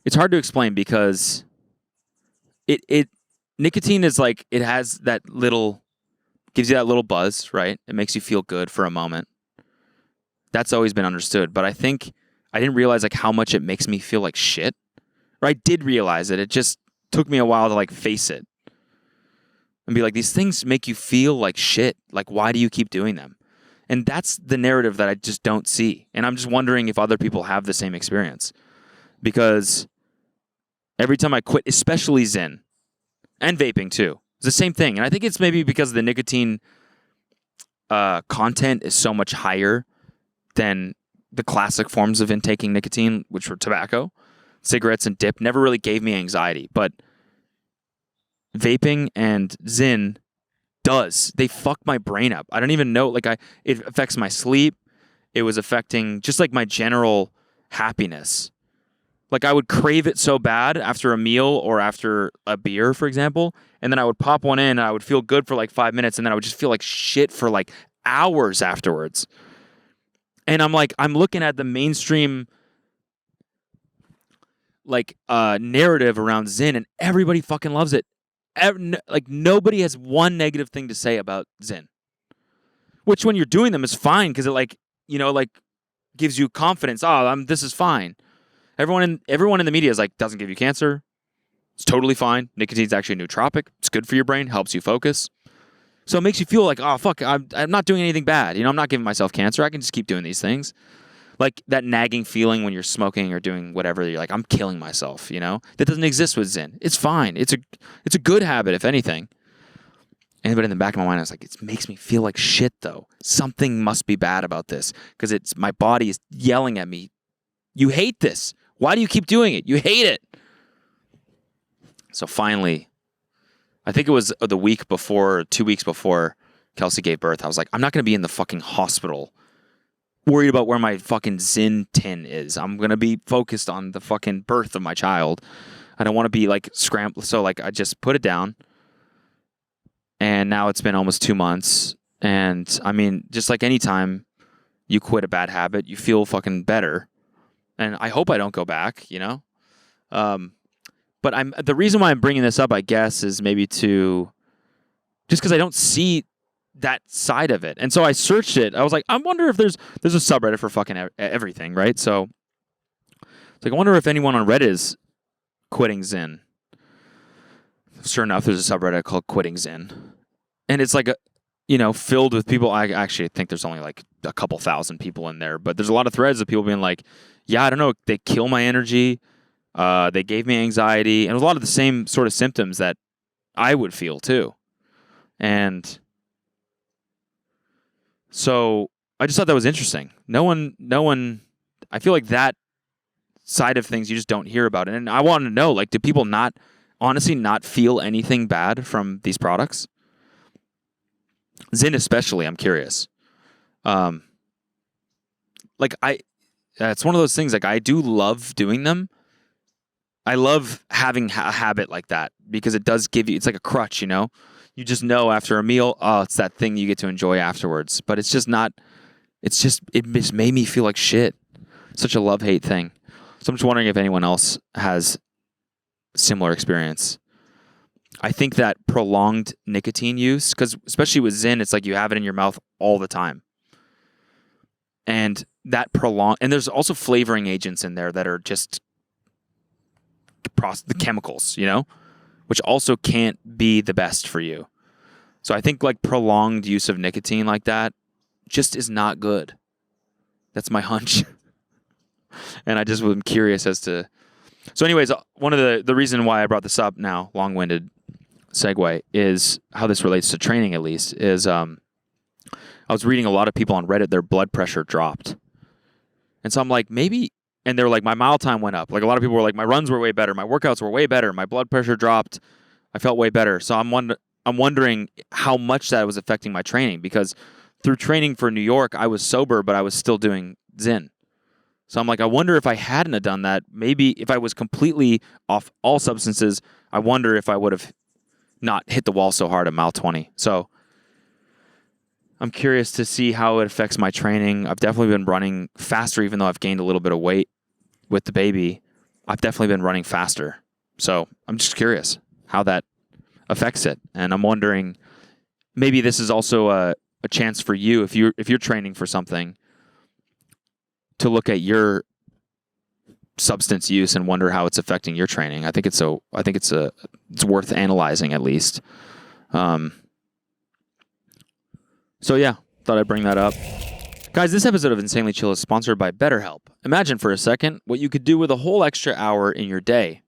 it's hard to explain, because it nicotine is like, it has that little, gives you that little buzz, right? It makes you feel good for a moment. That's always been understood. But I think I didn't realize like how much it makes me feel like shit. Or I did realize it. It just took me a while to like face it and be like, these things make you feel like shit. Like, why do you keep doing them? And that's the narrative that I just don't see. And I'm just wondering if other people have the same experience. Because every time I quit, especially Zyn and vaping too, it's the same thing. And I think it's maybe because the nicotine content is so much higher than the classic forms of intaking nicotine, which were tobacco, cigarettes, and dip, never really gave me anxiety. But vaping and Zyn does. They fuck my brain up. I don't even know. Like, it affects my sleep. It was affecting just like my general happiness. Like, I would crave it so bad after a meal or after a beer, for example, and then I would pop one in and I would feel good for like 5 minutes, and then I would just feel like shit for like hours afterwards. And I'm like, I'm looking at the mainstream like narrative around Zyn, and everybody fucking loves it. Like, nobody has one negative thing to say about Zyn, which when you're doing them is fine because it like, you know, like gives you confidence. Oh, this is fine. Everyone in the media is like, doesn't give you cancer. It's totally fine. Nicotine's actually a nootropic. It's good for your brain, helps you focus. So it makes you feel like, oh, fuck, I'm not doing anything bad. You know, I'm not giving myself cancer. I can just keep doing these things. Like that nagging feeling when you're smoking or doing whatever, you're like, I'm killing myself, you know? That doesn't exist with Zyn. It's fine. It's a good habit, if anything. But in the back of my mind, I was like, it makes me feel like shit, though. Something must be bad about this because my body is yelling at me. You hate this. Why do you keep doing it? You hate it. So finally, I think it was the week before, 2 weeks before Kelsey gave birth, I was like, I'm not going to be in the fucking hospital worried about where my fucking Zyn tin is. I'm going to be focused on the fucking birth of my child. I don't want to be like scrambled. So like I just put it down. And now it's been almost 2 months. And I mean, just like any time you quit a bad habit, you feel fucking better. And I hope I don't go back, you know? But the reason why I'm bringing this up, I guess, is maybe just because I don't see that side of it. And so I searched it. I was like, I wonder if there's a subreddit for fucking everything, right? So it's like, I wonder if anyone on Reddit is quitting Zyn. Sure enough, there's a subreddit called Quitting Zyn. And it's like, filled with people. I actually think there's only like a couple thousand people in there, but there's a lot of threads of people being like, yeah, I don't know, they kill my energy. They gave me anxiety, and a lot of the same sort of symptoms that I would feel too. And so I just thought that was interesting. No one, I feel like that side of things you just don't hear about it. And I want to know, like, do people honestly not feel anything bad from these products? Zyn especially, I'm curious. It's one of those things, like, I do love doing them. I love having a habit like that because it does give you, it's like a crutch, you know? You just know after a meal, oh, it's that thing you get to enjoy afterwards. But it just made me feel like shit. Such a love-hate thing. So I'm just wondering if anyone else has similar experience. I think that prolonged nicotine use, because especially with Zyn, it's like you have it in your mouth all the time. And that and there's also flavoring agents in there that are just the chemicals, you know, which also can't be the best for you. So I think like prolonged use of nicotine like that just is not good. That's my hunch. And I just was curious as to. So anyways, one of the reason why I brought this up now, long-winded segue, is how this relates to training, at least, is I was reading a lot of people on Reddit, their blood pressure dropped. And so I'm like, maybe, and they're like, my mile time went up. Like a lot of people were like, my runs were way better. My workouts were way better. My blood pressure dropped. I felt way better. So I'm wondering how much that was affecting my training, because through training for New York, I was sober, but I was still doing Zyn. So I'm like, I wonder if I hadn't have done that, maybe if I was completely off all substances, I wonder if I would have not hit the wall so hard at mile 20. So I'm curious to see how it affects my training. I've definitely been running faster, even though I've gained a little bit of weight with the baby. I've definitely been running faster. So I'm just curious how that affects it. And I'm wondering, maybe this is also a chance for you, if you're training for something, to look at your substance use and wonder how it's affecting your training. I think it's worth analyzing at least. So yeah, thought I'd bring that up. Guys, this episode of Insanely Chill is sponsored by BetterHelp. Imagine for a second what you could do with a whole extra hour in your day.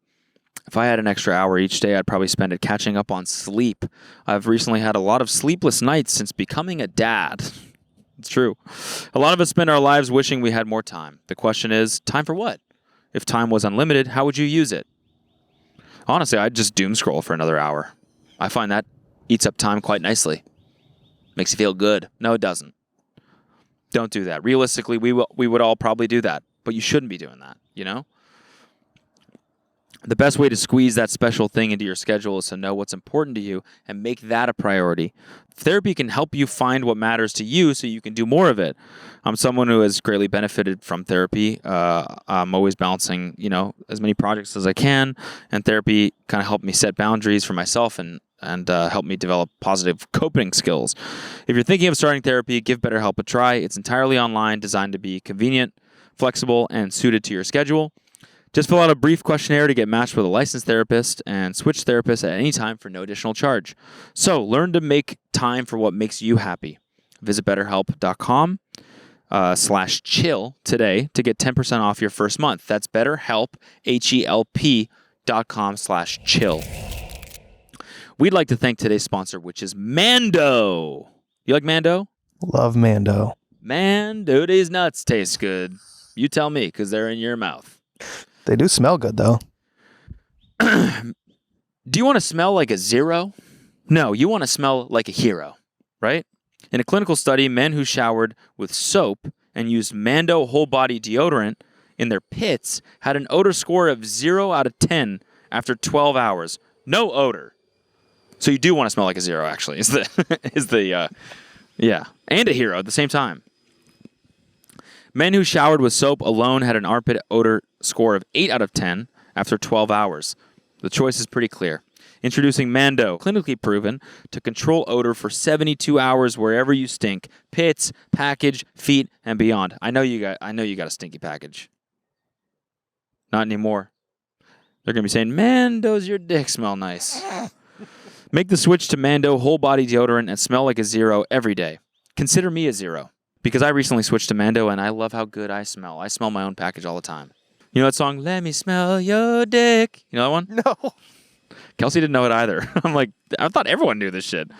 If I had an extra hour each day, I'd probably spend it catching up on sleep. I've recently had a lot of sleepless nights since becoming a dad. It's true. A lot of us spend our lives wishing we had more time. The question is, time for what? If time was unlimited, how would you use it? Honestly, I'd just doom scroll for another hour. I find that eats up time quite nicely. Makes you feel good. No, it doesn't. Don't do that. Realistically, we would all probably do that, but you shouldn't be doing that, you know? The best way to squeeze that special thing into your schedule is to know what's important to you and make that a priority. Therapy can help you find what matters to you so you can do more of it. I'm someone who has greatly benefited from therapy. I'm always balancing, as many projects as I can, and therapy kind of helped me set boundaries for myself and help me develop positive coping skills. If you're thinking of starting therapy, give BetterHelp a try. It's entirely online, designed to be convenient, flexible, and suited to your schedule. Just fill out a brief questionnaire to get matched with a licensed therapist and switch therapists at any time for no additional charge. So learn to make time for what makes you happy. Visit BetterHelp.com/chill today to get 10% off your first month. That's BetterHelp, HELP.com/chill. We'd like to thank today's sponsor, which is Mando. You like Mando? Love Mando. Man, dude, these nuts taste good. You tell me, because they're in your mouth. They do smell good, though. Do you want to smell like a zero? No, you want to smell like a hero, right? In a clinical study, men who showered with soap and used Mando whole body deodorant in their pits had an odor score of 0 out of 10 after 12 hours. No odor. So you do want to smell like a zero, actually, yeah, and a hero at the same time. Men who showered with soap alone had an armpit odor score of 8 out of 10 after 12 hours. The choice is pretty clear. Introducing Mando, clinically proven to control odor for 72 hours wherever you stink. Pits, package, feet, and beyond. I know you got a stinky package. Not anymore. They're going to be saying, "Man, does your dick smell nice?" Make the switch to Mando whole body deodorant and smell like a zero every day. Consider me a zero. Because I recently switched to Mando and I love how good I smell. I smell my own package all the time. You know that song, "Let Me Smell Your Dick"? You know that one? No. Kelsey didn't know it either. I'm like, I thought everyone knew this shit.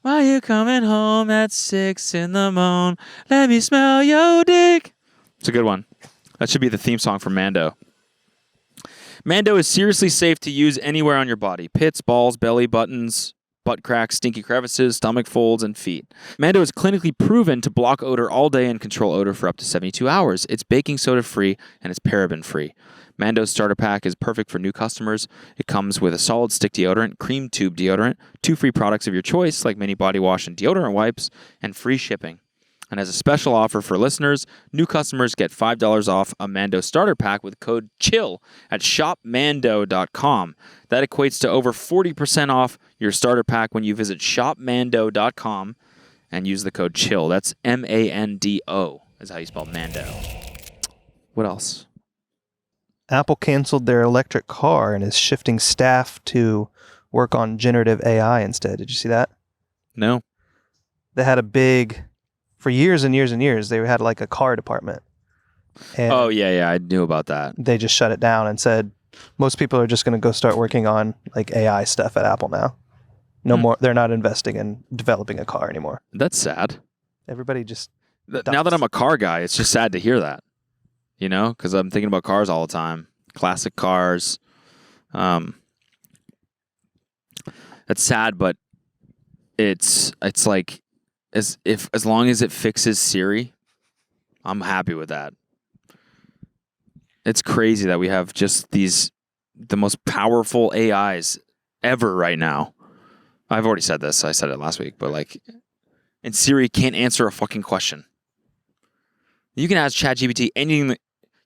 Why you coming home at 6 in the morning? Let me smell your dick. It's a good one. That should be the theme song for Mando. Mando is seriously safe to use anywhere on your body. Pits, balls, belly, buttons, butt cracks, stinky crevices, stomach folds, and feet. Mando is clinically proven to block odor all day and control odor for up to 72 hours. It's baking soda free and it's paraben free. Mando's starter pack is perfect for new customers. It comes with a solid stick deodorant, cream tube deodorant, 2 free products of your choice like mini body wash and deodorant wipes, and free shipping. And as a special offer for listeners, new customers get $5 off a Mando starter pack with code CHILL at shopmando.com. That equates to over 40% off your starter pack when you visit shopmando.com and use the code CHILL. That's MANDO is how you spell Mando. What else? Apple canceled their electric car and is shifting staff to work on generative AI instead. Did you see that? No. They had a big... For years and years and years, they had like a car department. And Oh, yeah, I knew about that. they just shut it down and said most people are just going to go start working on like AI stuff at Apple now. No more. They're not investing in developing a car anymore. That's sad. Everybody just Now that I'm a car guy, it's just sad to hear that. You know, because I'm thinking about cars all the time. Classic cars. That's sad, but it's like as long as it fixes Siri, I'm happy with that. It's crazy that we have just the most powerful AIs ever right now. I've already said this. I said it last week, but and Siri can't answer a fucking question. You can ask ChatGPT anything.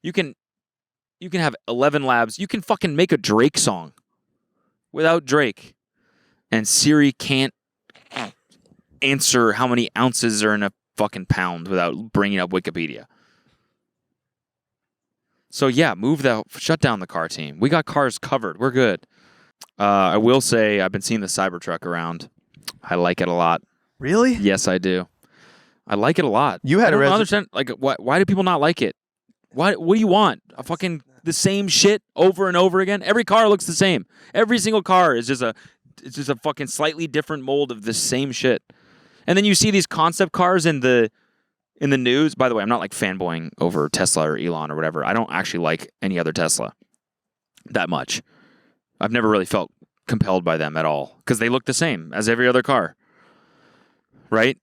You can have 11 labs. You can fucking make a Drake song without Drake, and Siri can't answer how many ounces are in a fucking pound without bringing up Wikipedia. So yeah, shut down the car team. We got cars covered. We're good. I will say I've been seeing the Cybertruck around. I like it a lot. Really? Yes, I do. I like it a lot. You had I don't understand. Like, why do people not like it? What do you want? The same shit over and over again? Every car looks the same. Every single car is just a fucking slightly different mold of the same shit. And then you see these concept cars in the news. By the way, I'm not like fanboying over Tesla or Elon or whatever. I don't actually like any other Tesla that much. I've never really felt compelled by them at all because they look the same as every other car. Right?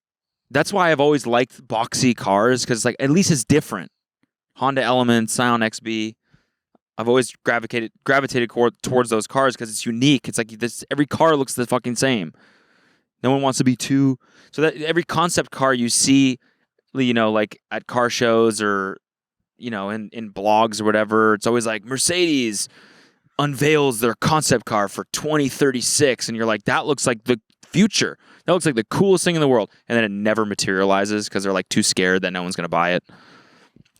That's why I've always liked boxy cars because like at least it's different. Honda Element, Scion XB. I've always gravitated towards those cars because it's unique. It's like every car looks the fucking same. No one wants to be too. So that every concept car you see, like at car shows or, in blogs or whatever, it's always like Mercedes unveils their concept car for 2036. And you're like, that looks like the future. That looks like the coolest thing in the world. And then it never materializes because they're like too scared that no one's going to buy it.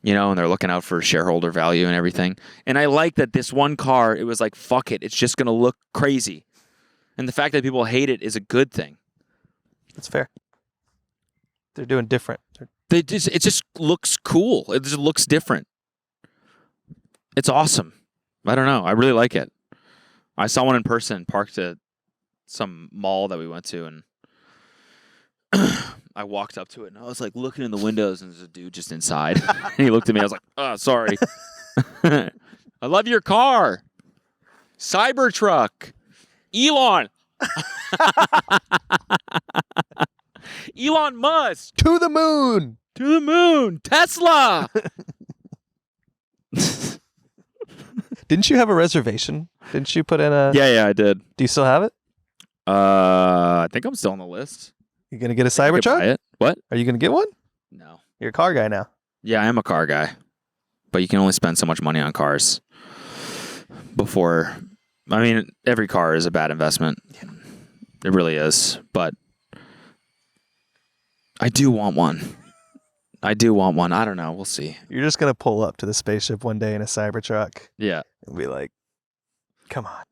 And they're looking out for shareholder value and everything. And I like that this one car, it was like, fuck it. It's just going to look crazy. And the fact that people hate it is a good thing. That's fair. They're doing different. It just looks cool. It just looks different. It's awesome. I don't know. I really like it. I saw one in person parked at some mall that we went to, and I walked up to it, and I was like looking in the windows, and there's a dude just inside. And he looked at me. I was like, "Oh, sorry. I love your car, Cybertruck, Elon, Elon Musk, To the moon, Tesla." Didn't you have a reservation? Didn't you put in a? Yeah, I did. Do you still have it? I think I'm still on the list. You gonna get a I could buy Cybertruck? it. What? Are you gonna get one? No. You're a car guy now. Yeah, I am a car guy, but you can only spend so much money on cars before. I mean, every car is a bad investment. It really is, but I do want one. I don't know. We'll see. You're just gonna pull up to the spaceship one day in a Cybertruck Yeah. and be like, "Come on."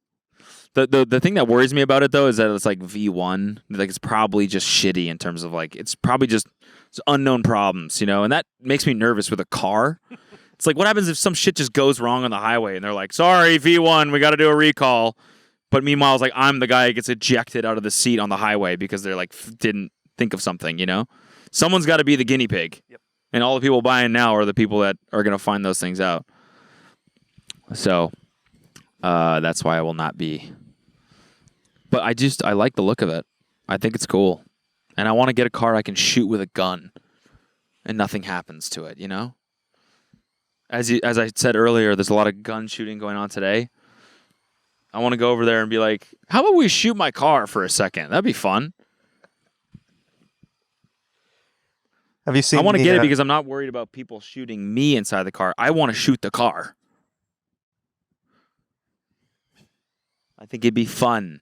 The thing that worries me about it though is that it's like V1. Like it's probably just shitty in terms of like it's probably just unknown problems, and that makes me nervous with a car. It's like what happens if some shit just goes wrong on the highway and they're like, "Sorry, V1, we got to do a recall." But meanwhile, it's like I'm the guy who gets ejected out of the seat on the highway because they're like didn't think of something, Someone's got to be the guinea pig. Yep. And all the people buying now are the people that are going to find those things out. So that's why I will not be. But I like the look of it. I think it's cool. And I want to get a car I can shoot with a gun and nothing happens to it, As I said earlier, there's a lot of gun shooting going on today. I want to go over there and be like, how about we shoot my car for a second? That'd be fun. Have you seen? I want to get it because I'm not worried about people shooting me inside the car. I want to shoot the car. I think it'd be fun.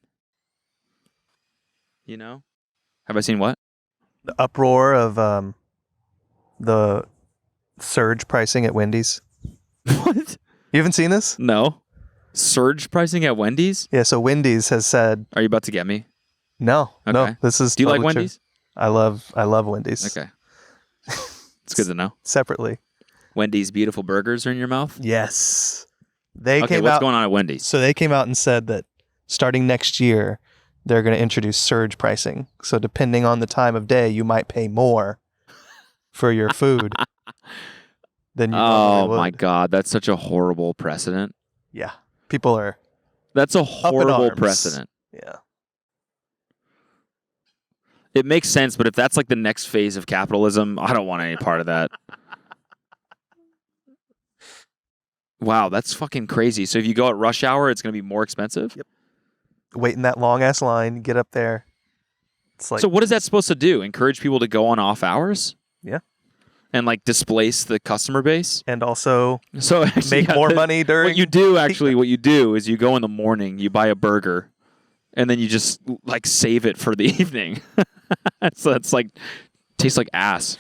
Have I seen what? the uproar of the surge pricing at Wendy's? What? You haven't seen this? No. Surge pricing at Wendy's? Yeah, so Wendy's has said Are you about to get me? no. Okay. This is Do you like totally true. Wendy's? I love Wendy's. Okay. It's good to know. Separately. Wendy's beautiful burgers are in your mouth? Yes. They Okay, came what's out going on at Wendy's? So they came out and said that starting next year they're going to introduce surge pricing. So depending on the time of day, you might pay more for your food than you normally would. Oh my God, that's such a horrible precedent. Yeah. People are That's a up in horrible arms. precedent. Yeah. It makes sense, but if that's like the next phase of capitalism, I don't want any part of that. Wow, that's fucking crazy. So if you go at rush hour, it's going to be more expensive? Yep. Wait in that long ass line, get up there. It's like So what is that supposed to do? Encourage people to go on off hours? Yeah. And like displace the customer base? and also So actually, make more money during What you do is you go in the morning, you buy a burger, and then you just like save it for the evening. So it's like tastes like ass.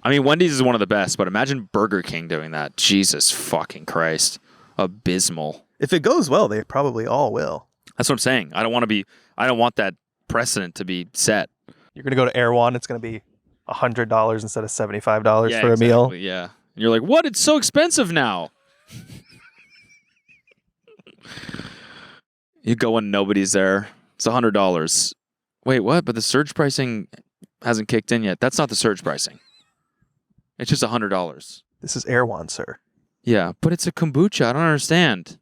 I mean, Wendy's is one of the best, but imagine Burger King doing that. Jesus fucking Christ. Abysmal. If it goes well, they probably all will. That's what I'm saying. I don't want that precedent to be set. You're going to go to Erewhon, it's going to be $100 instead of $75 for a meal. Yeah. And you're like, what? It's so expensive now. You go and nobody's there. It's $100. Wait, what? But the surge pricing hasn't kicked in yet. That's not the surge pricing. It's just $100. This is Erewhon, sir. Yeah, but it's a kombucha. I don't understand.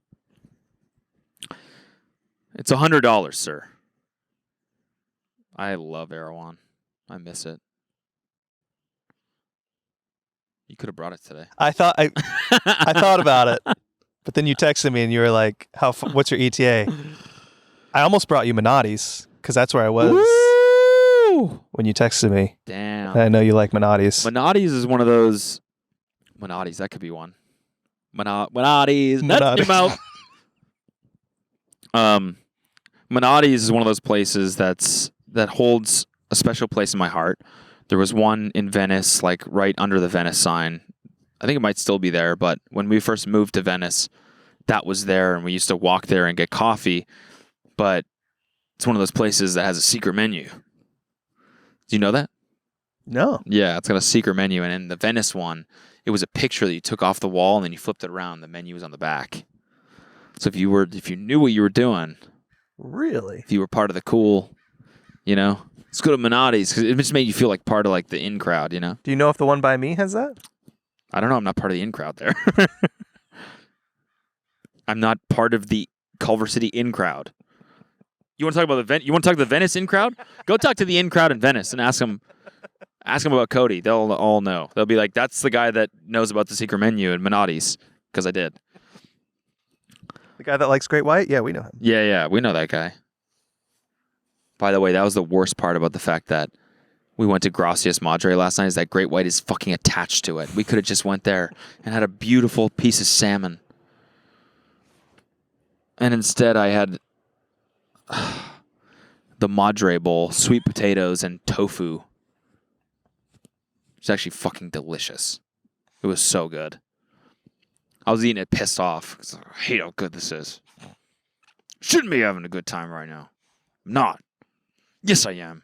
It's $100, sir. I love Erewhon. I miss it. You could have brought it today. I thought about it, but then you texted me and you were like, what's your ETA? I almost brought you Minotti's because that's where I was when you texted me. Damn. And I know you like Minotti's. Minotti's is one of those. Minotti's, that could be one. Minotti's. Nuts in your mouth. Minotti's is one of those places that holds a special place in my heart. There was one in Venice, like right under the Venice sign. I think it might still be there, but when we first moved to Venice, that was there, and we used to walk there and get coffee. But it's one of those places that has a secret menu. Do you know that? No. Yeah, it's got a secret menu, and in the Venice one, it was a picture that you took off the wall, and then you flipped it around. The menu was on the back. So if you knew what you were doing, really, if you were part of the cool, let's go to Minotti's because it just made you feel like part of like the in crowd. Do you know if the one by me has that? I don't know. I'm not part of the in crowd there. I'm not part of the Culver City in crowd. You want to talk about You want to talk to the Venice in crowd? Go talk to the in crowd in Venice and ask them about Cody. They'll all know. They'll be like, "That's the guy that knows about the secret menu at Minotti's," because I did. The guy that likes Great White? Yeah, we know him. Yeah, we know that guy. By the way, that was the worst part about the fact that we went to Gracias Madre last night is that Great White is fucking attached to it. We could have just went there and had a beautiful piece of salmon. And instead I had the Madre Bowl, sweet potatoes and tofu. It's actually fucking delicious. It was so good. I was eating it pissed off because I hate how good this is. Shouldn't be having a good time right now. I'm not. Yes, I am.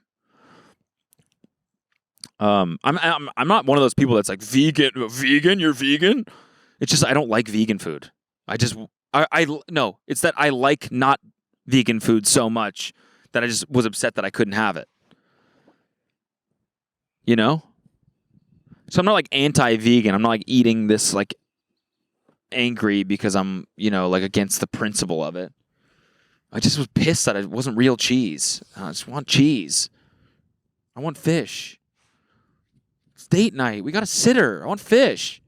I'm not one of those people that's like vegan. You're vegan. It's just I don't like vegan food. No. It's that I like not vegan food so much that I just was upset that I couldn't have it. So I'm not like anti-vegan. I'm not like eating this like angry because I'm like against the principle of it. I just was pissed that it wasn't real cheese. I just want cheese. I want fish. It's date night. We got a sitter. I want fish.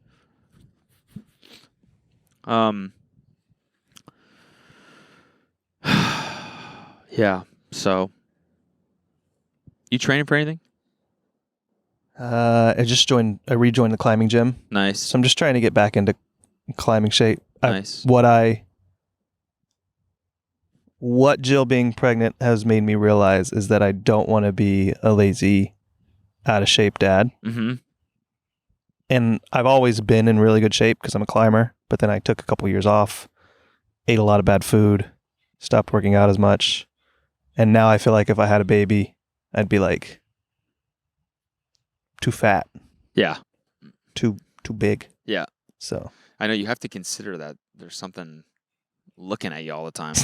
Yeah. So, you training for anything? I rejoined the climbing gym. Nice. So I'm just trying to get back into climbing shape. Nice. What Jill being pregnant has made me realize is that I don't want to be a lazy, out of shape dad. Mm-hmm. And I've always been in really good shape because I'm a climber, but then I took a couple years off, ate a lot of bad food, stopped working out as much. And now I feel like if I had a baby, I'd be like too fat. Yeah. Too big. Yeah. So I know you have to consider that there's something looking at you all the time.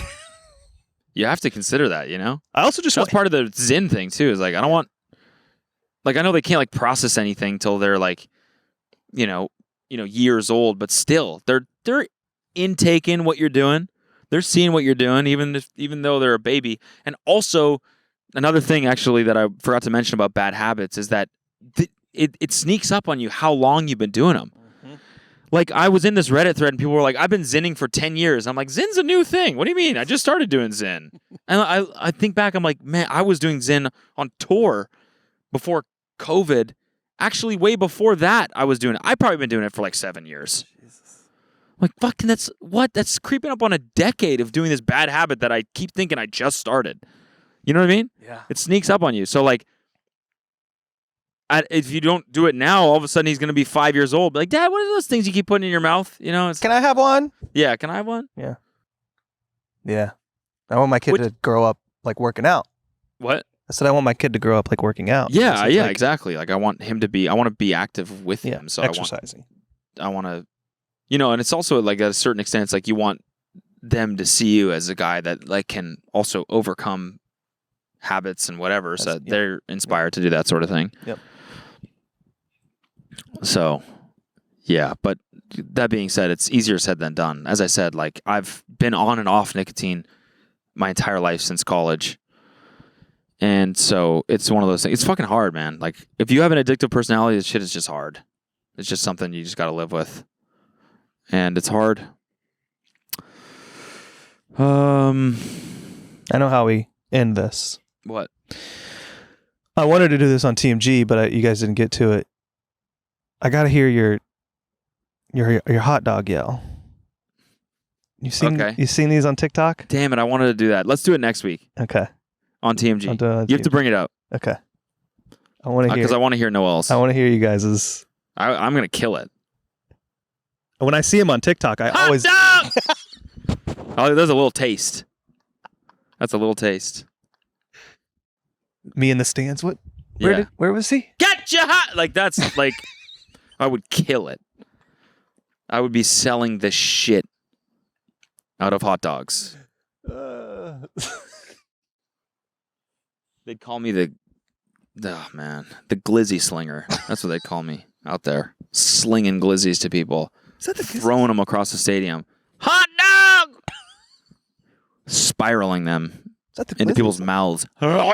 You have to consider that, I also just that's part of the Zen thing too. Is like I don't want, like I know they can't like process anything till they're like, years old, but still they're intaking what you're doing. They're seeing what you're doing, even though they're a baby. And also another thing actually that I forgot to mention about bad habits is that it sneaks up on you how long you've been doing them. Mm-hmm. Like I was in this Reddit thread and people were like, I've been Zenning for 10 years. I'm like, Zen's a new thing. What do you mean? I just started doing Zen. And I think back, I'm like, man, I was doing Zen on tour before COVID. Actually, way before that, I was doing it. I've probably been doing it for like 7 years. Jesus. Like, fucking, that's creeping up on a decade of doing this bad habit that I keep thinking I just started. You know what I mean? Yeah. It sneaks up on you. So, like, if you don't do it now, all of a sudden he's going to be 5 years old. Be like, Dad, what are those things you keep putting in your mouth? You know, Can I have one? Yeah, can I have one? Yeah. I want my kid to grow up like working out. What? I said I want my kid to grow up like working out. Yeah, exactly. Like I want to be active with him. So exercising. I want to, and it's also like at a certain extent, it's like you want them to see you as a guy that like can also overcome habits and whatever, so that they're inspired to do that sort of thing. Yep. So, yeah, but that being said, it's easier said than done. As I said, like I've been on and off nicotine my entire life since college. And so it's one of those things. It's fucking hard, man. Like if you have an addictive personality, this shit is just hard. It's just something you just got to live with. And it's hard. I know how we end this. What? I wanted to do this on TMG, but you guys didn't get to it. I got to hear your hot dog yell. You seen these on TikTok? Damn it, I wanted to do that. Let's do it next week. Okay. On TMG. You have to bring it up. Okay. I want to hear because I want to hear Noel's. I want to hear you guys'. I'm going to kill it. When I see him on TikTok, I always Oh, there's a little taste. That's a little taste. Me in the stands. What? Where was he? Get ya hot! Like that's like I would kill it. I would be selling the shit out of hot dogs. They'd call me the glizzy slinger. That's what they'd call me out there, slinging glizzies to people, throwing them across the stadium. Hot dog! Spiraling them into people's mouths. No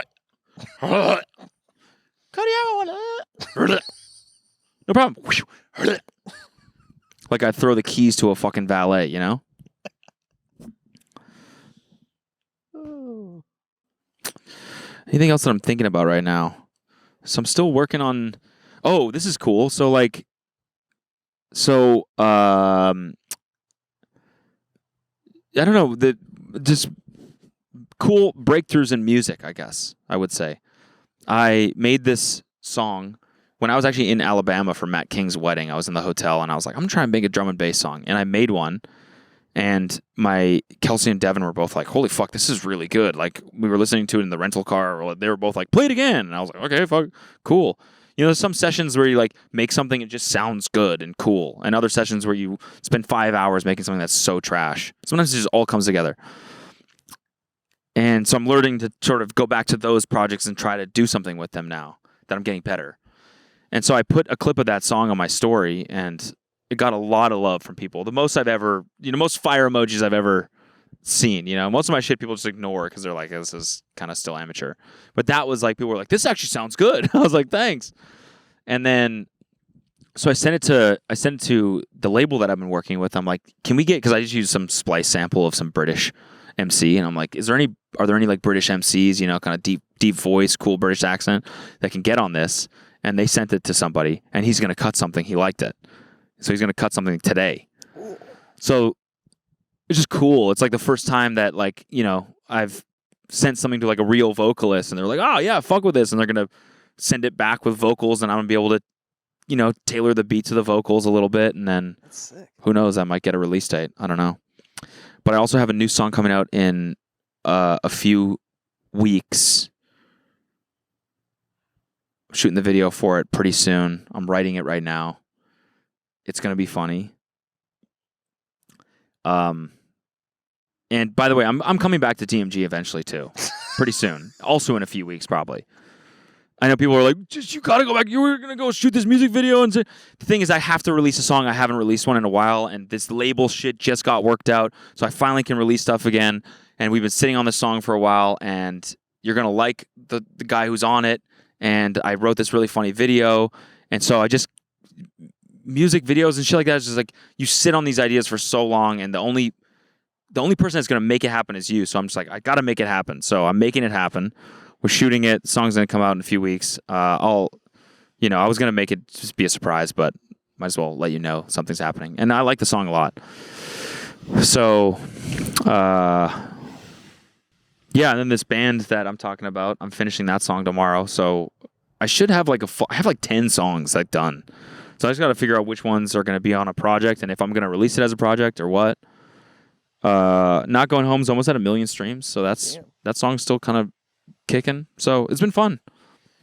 problem. Like I throw the keys to a fucking valet, you know? Anything else that I'm thinking about right now? So I'm still working on... Oh, this is cool. So I don't know, just cool breakthroughs in music, I guess, I would say. I made this song when I was actually in Alabama for Matt King's wedding. I was in the hotel and I was like, I'm going to try and make a drum and bass song. And I made one. And Kelsey and Devin were both like, holy fuck, this is really good. Like, we were listening to it in the rental car. They were both like, play it again. And I was like, okay, fuck, cool. There's some sessions where you like make something and it just sounds good and cool. And other sessions where you spend 5 hours making something that's so trash. Sometimes it just all comes together. And so I'm learning to sort of go back to those projects and try to do something with them now that I'm getting better. And so I put a clip of that song on my story and it got a lot of love from people. The most I've ever, most fire emojis I've ever seen. Most of my shit people just ignore because they're like, this is kind of still amateur. But that was like, people were like, this actually sounds good. I was like, thanks. And then, so I sent it to the label that I've been working with. I'm like, can we get, because I just used some splice sample of some British MC, and I'm like, are there any like British MCs, kind of deep voice, cool British accent that can get on this? And they sent it to somebody, and he's going to cut something. He liked it. So he's going to cut something today. So it's just cool. It's like the first time that like, I've sent something to like a real vocalist and they're like, oh yeah, fuck with this. And they're going to send it back with vocals and I'm going to be able to, tailor the beat to the vocals a little bit. And then who knows, I might get a release date. I don't know. But I also have a new song coming out in a few weeks. I'm shooting the video for it pretty soon. I'm writing it right now. It's going to be funny. And by the way, I'm coming back to TMG eventually too. Pretty soon. Also in a few weeks probably. I know people are like, you got to go back. You were going to go shoot this music video. And the thing is, I have to release a song. I haven't released one in a while. And this label shit just got worked out. So I finally can release stuff again. And we've been sitting on this song for a while. And you're going to like the guy who's on it. And I wrote this really funny video. And so music videos and shit like that is just like, you sit on these ideas for so long. And the only person that's going to make it happen is you. So I'm just like, I got to make it happen. So I'm making it happen. We're shooting it. The song's going to come out in a few weeks. I was going to make it just be a surprise, but might as well let you know something's happening. And I like the song a lot. So, yeah, and then this band that I'm talking about, I'm finishing that song tomorrow. So I should have like I have like 10 songs like done. So I just got to figure out which ones are going to be on a project and if I'm going to release it as a project or what. Not Going Home's almost at 1 million streams, so that song's still kind of kicking. So it's been fun,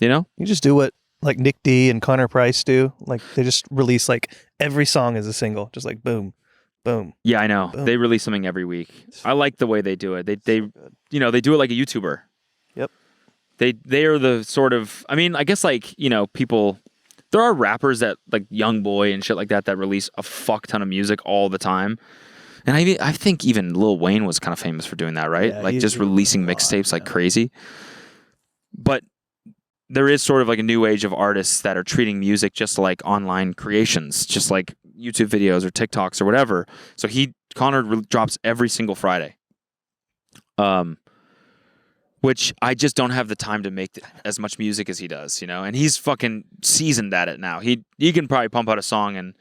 you know? You just do what like Nick D and Connor Price do. Like they just release like every song as a single, just like boom, boom. Yeah, I know. Boom. They release something every week. I like the way they do it. They you know, they do it like a YouTuber. Yep. They are the sort of, I mean, I guess like, you know, people, there are rappers that like Young Boy and shit like that release a fuck ton of music all the time. And I think even Lil Wayne was kind of famous for doing that, right? Yeah, like just releasing mixtapes like crazy. But there is sort of like a new age of artists that are treating music just like online creations, just like YouTube videos or TikToks or whatever. So Connor drops every single Friday. Which I just don't have the time to make as much music as he does, you know? And he's fucking seasoned at it now. He can probably pump out a song, and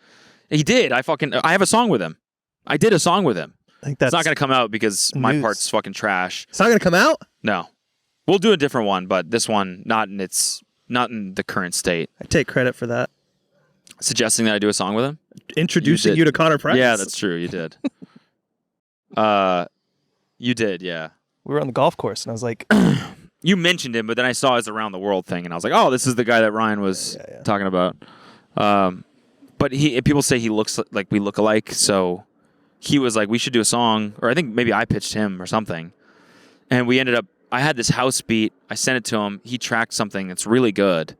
he did. I have a song with him. I did a song with him. I think that's it's not going to come out because my news. part's fucking trash. It's not going to come out? No. We'll do a different one, but this one, not in the current state. I take credit for that. Suggesting that I do a song with him? Introducing you to Connor Price? Yeah, that's true. You did. You did, yeah. We were on the golf course, and I was like... You mentioned him, but then I saw his Around the World thing, and I was like, oh, this is the guy that Ryan was talking about. But people say he looks like we look alike, so he was like, we should do a song, or I think maybe I pitched him or something. And we ended up, I had this house beat, I sent it to him, he tracked something that's really good.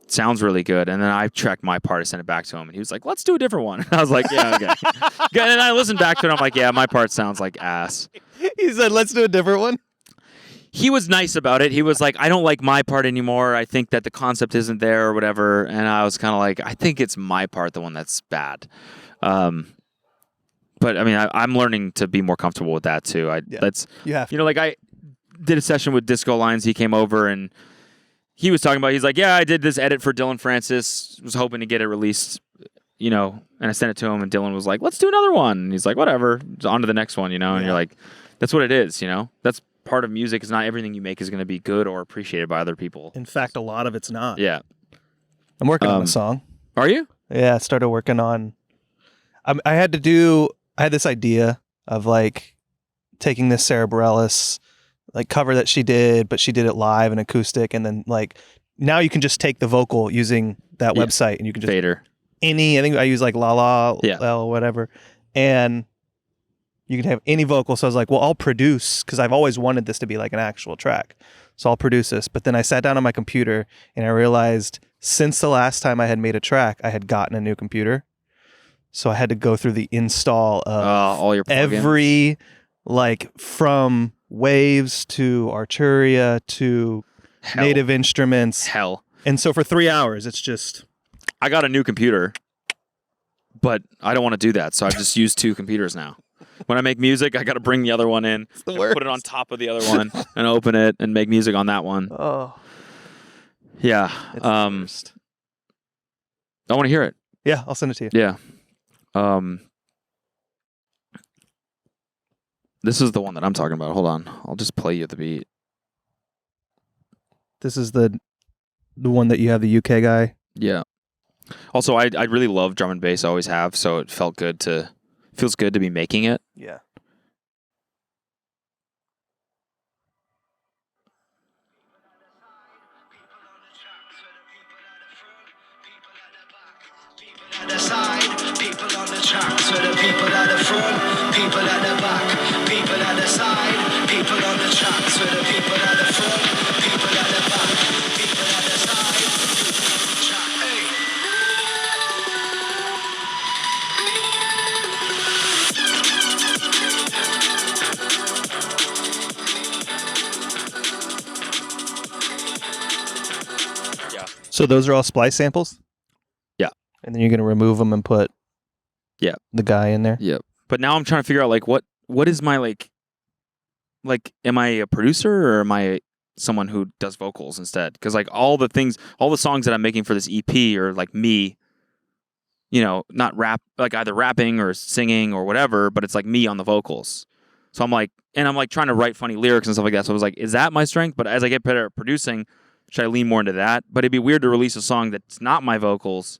It sounds really good, and then I tracked my part, I sent it back to him, and he was like, let's do a different one. And I was like, yeah, okay. And then I listened back to it, and I'm like, yeah, my part sounds like ass. He said, let's do a different one? He was nice about it. He was like, I don't like my part anymore. I think that the concept isn't there or whatever. And I was kind of like, I think it's my part, the one that's bad. But I mean, I'm learning to be more comfortable with that too. You have to. You know, like I did a session with Disco Lines. He came over and he was talking about, he's like, yeah, I did this edit for Dylan Francis. Was hoping to get it released, you know, and I sent it to him and Dylan was like, let's do another one. And he's like, whatever, on to the next one, you know? And you're like, that's what it is, you know? That's part of music. Is not everything you make is going to be good or appreciated by other people. In fact, a lot of it's not. Yeah. I'm working on a song. Are you? Yeah, I started working on... I had this idea of like taking this Sarah Bareilles like cover that she did, but she did it live and acoustic, and then like now you can just take the vocal using that website and you can just fader I think I use like La whatever, and you can have any vocal. So I was like, well, I'll produce, because I've always wanted this to be like an actual track. So I'll produce this. But then I sat down on my computer and I realized since the last time I had made a track, I had gotten a new computer. So I had to go through the install of all your plugins. every, like from Waves to Arturia to Native Instruments. Hell. And so for 3 hours, it's just... I got a new computer, but I don't want to do that. So I've just used 2 computers now. When I make music, I got to bring the other one in, put it on top of the other one, and open it and make music on that one. Oh. Yeah. I want to hear it. Yeah, I'll send it to you. Yeah. This is the one that I'm talking about. Hold on. I'll just play you the beat. This is the one that you have the UK guy. Yeah. Also, I really love drum and bass. I always have, so it feels good to be making it. Yeah. The side, people on the track, so the people at the front, people at the back, people at the side, people on the track, so the people at the front, people at the back, people at the side, people on the track. Yeah. So those are all splice samples? Yeah. And then you're going to remove them and put the guy in there? Yep. But now I'm trying to figure out, like, what is my, like, am I a producer or am I someone who does vocals instead? Because, like, all the songs that I'm making for this EP are, like, me, you know, not rap, like, either rapping or singing or whatever, but it's, like, me on the vocals. So I'm, like, trying to write funny lyrics and stuff like that. So I was like, is that my strength? But as I get better at producing, Should I lean more into that? But it'd be weird to release a song that's not my vocals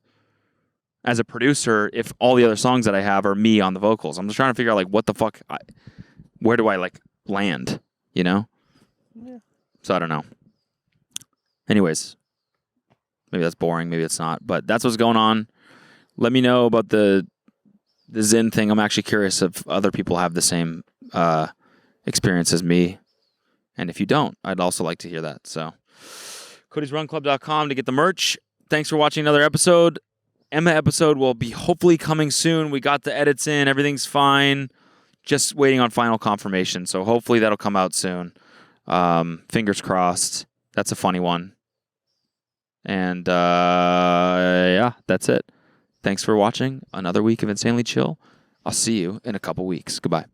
as a producer if all the other songs that I have are me on the vocals. I'm just trying to figure out like what the fuck, where do I like land, you know? Yeah. So I don't know. Anyways, maybe that's boring, maybe it's not, but that's what's going on. Let me know about the Zen thing. I'm actually curious if other people have the same experience as me. And if you don't, I'd also like to hear that. So Cody'sRunClub.com to get the merch. Thanks for watching another episode. Emma episode will be hopefully coming soon. We got the edits in. Everything's fine. Just waiting on final confirmation. So hopefully that'll come out soon. Fingers crossed. That's a funny one. And yeah, that's it. Thanks for watching another week of Insanely Chill. I'll see you in a couple weeks. Goodbye.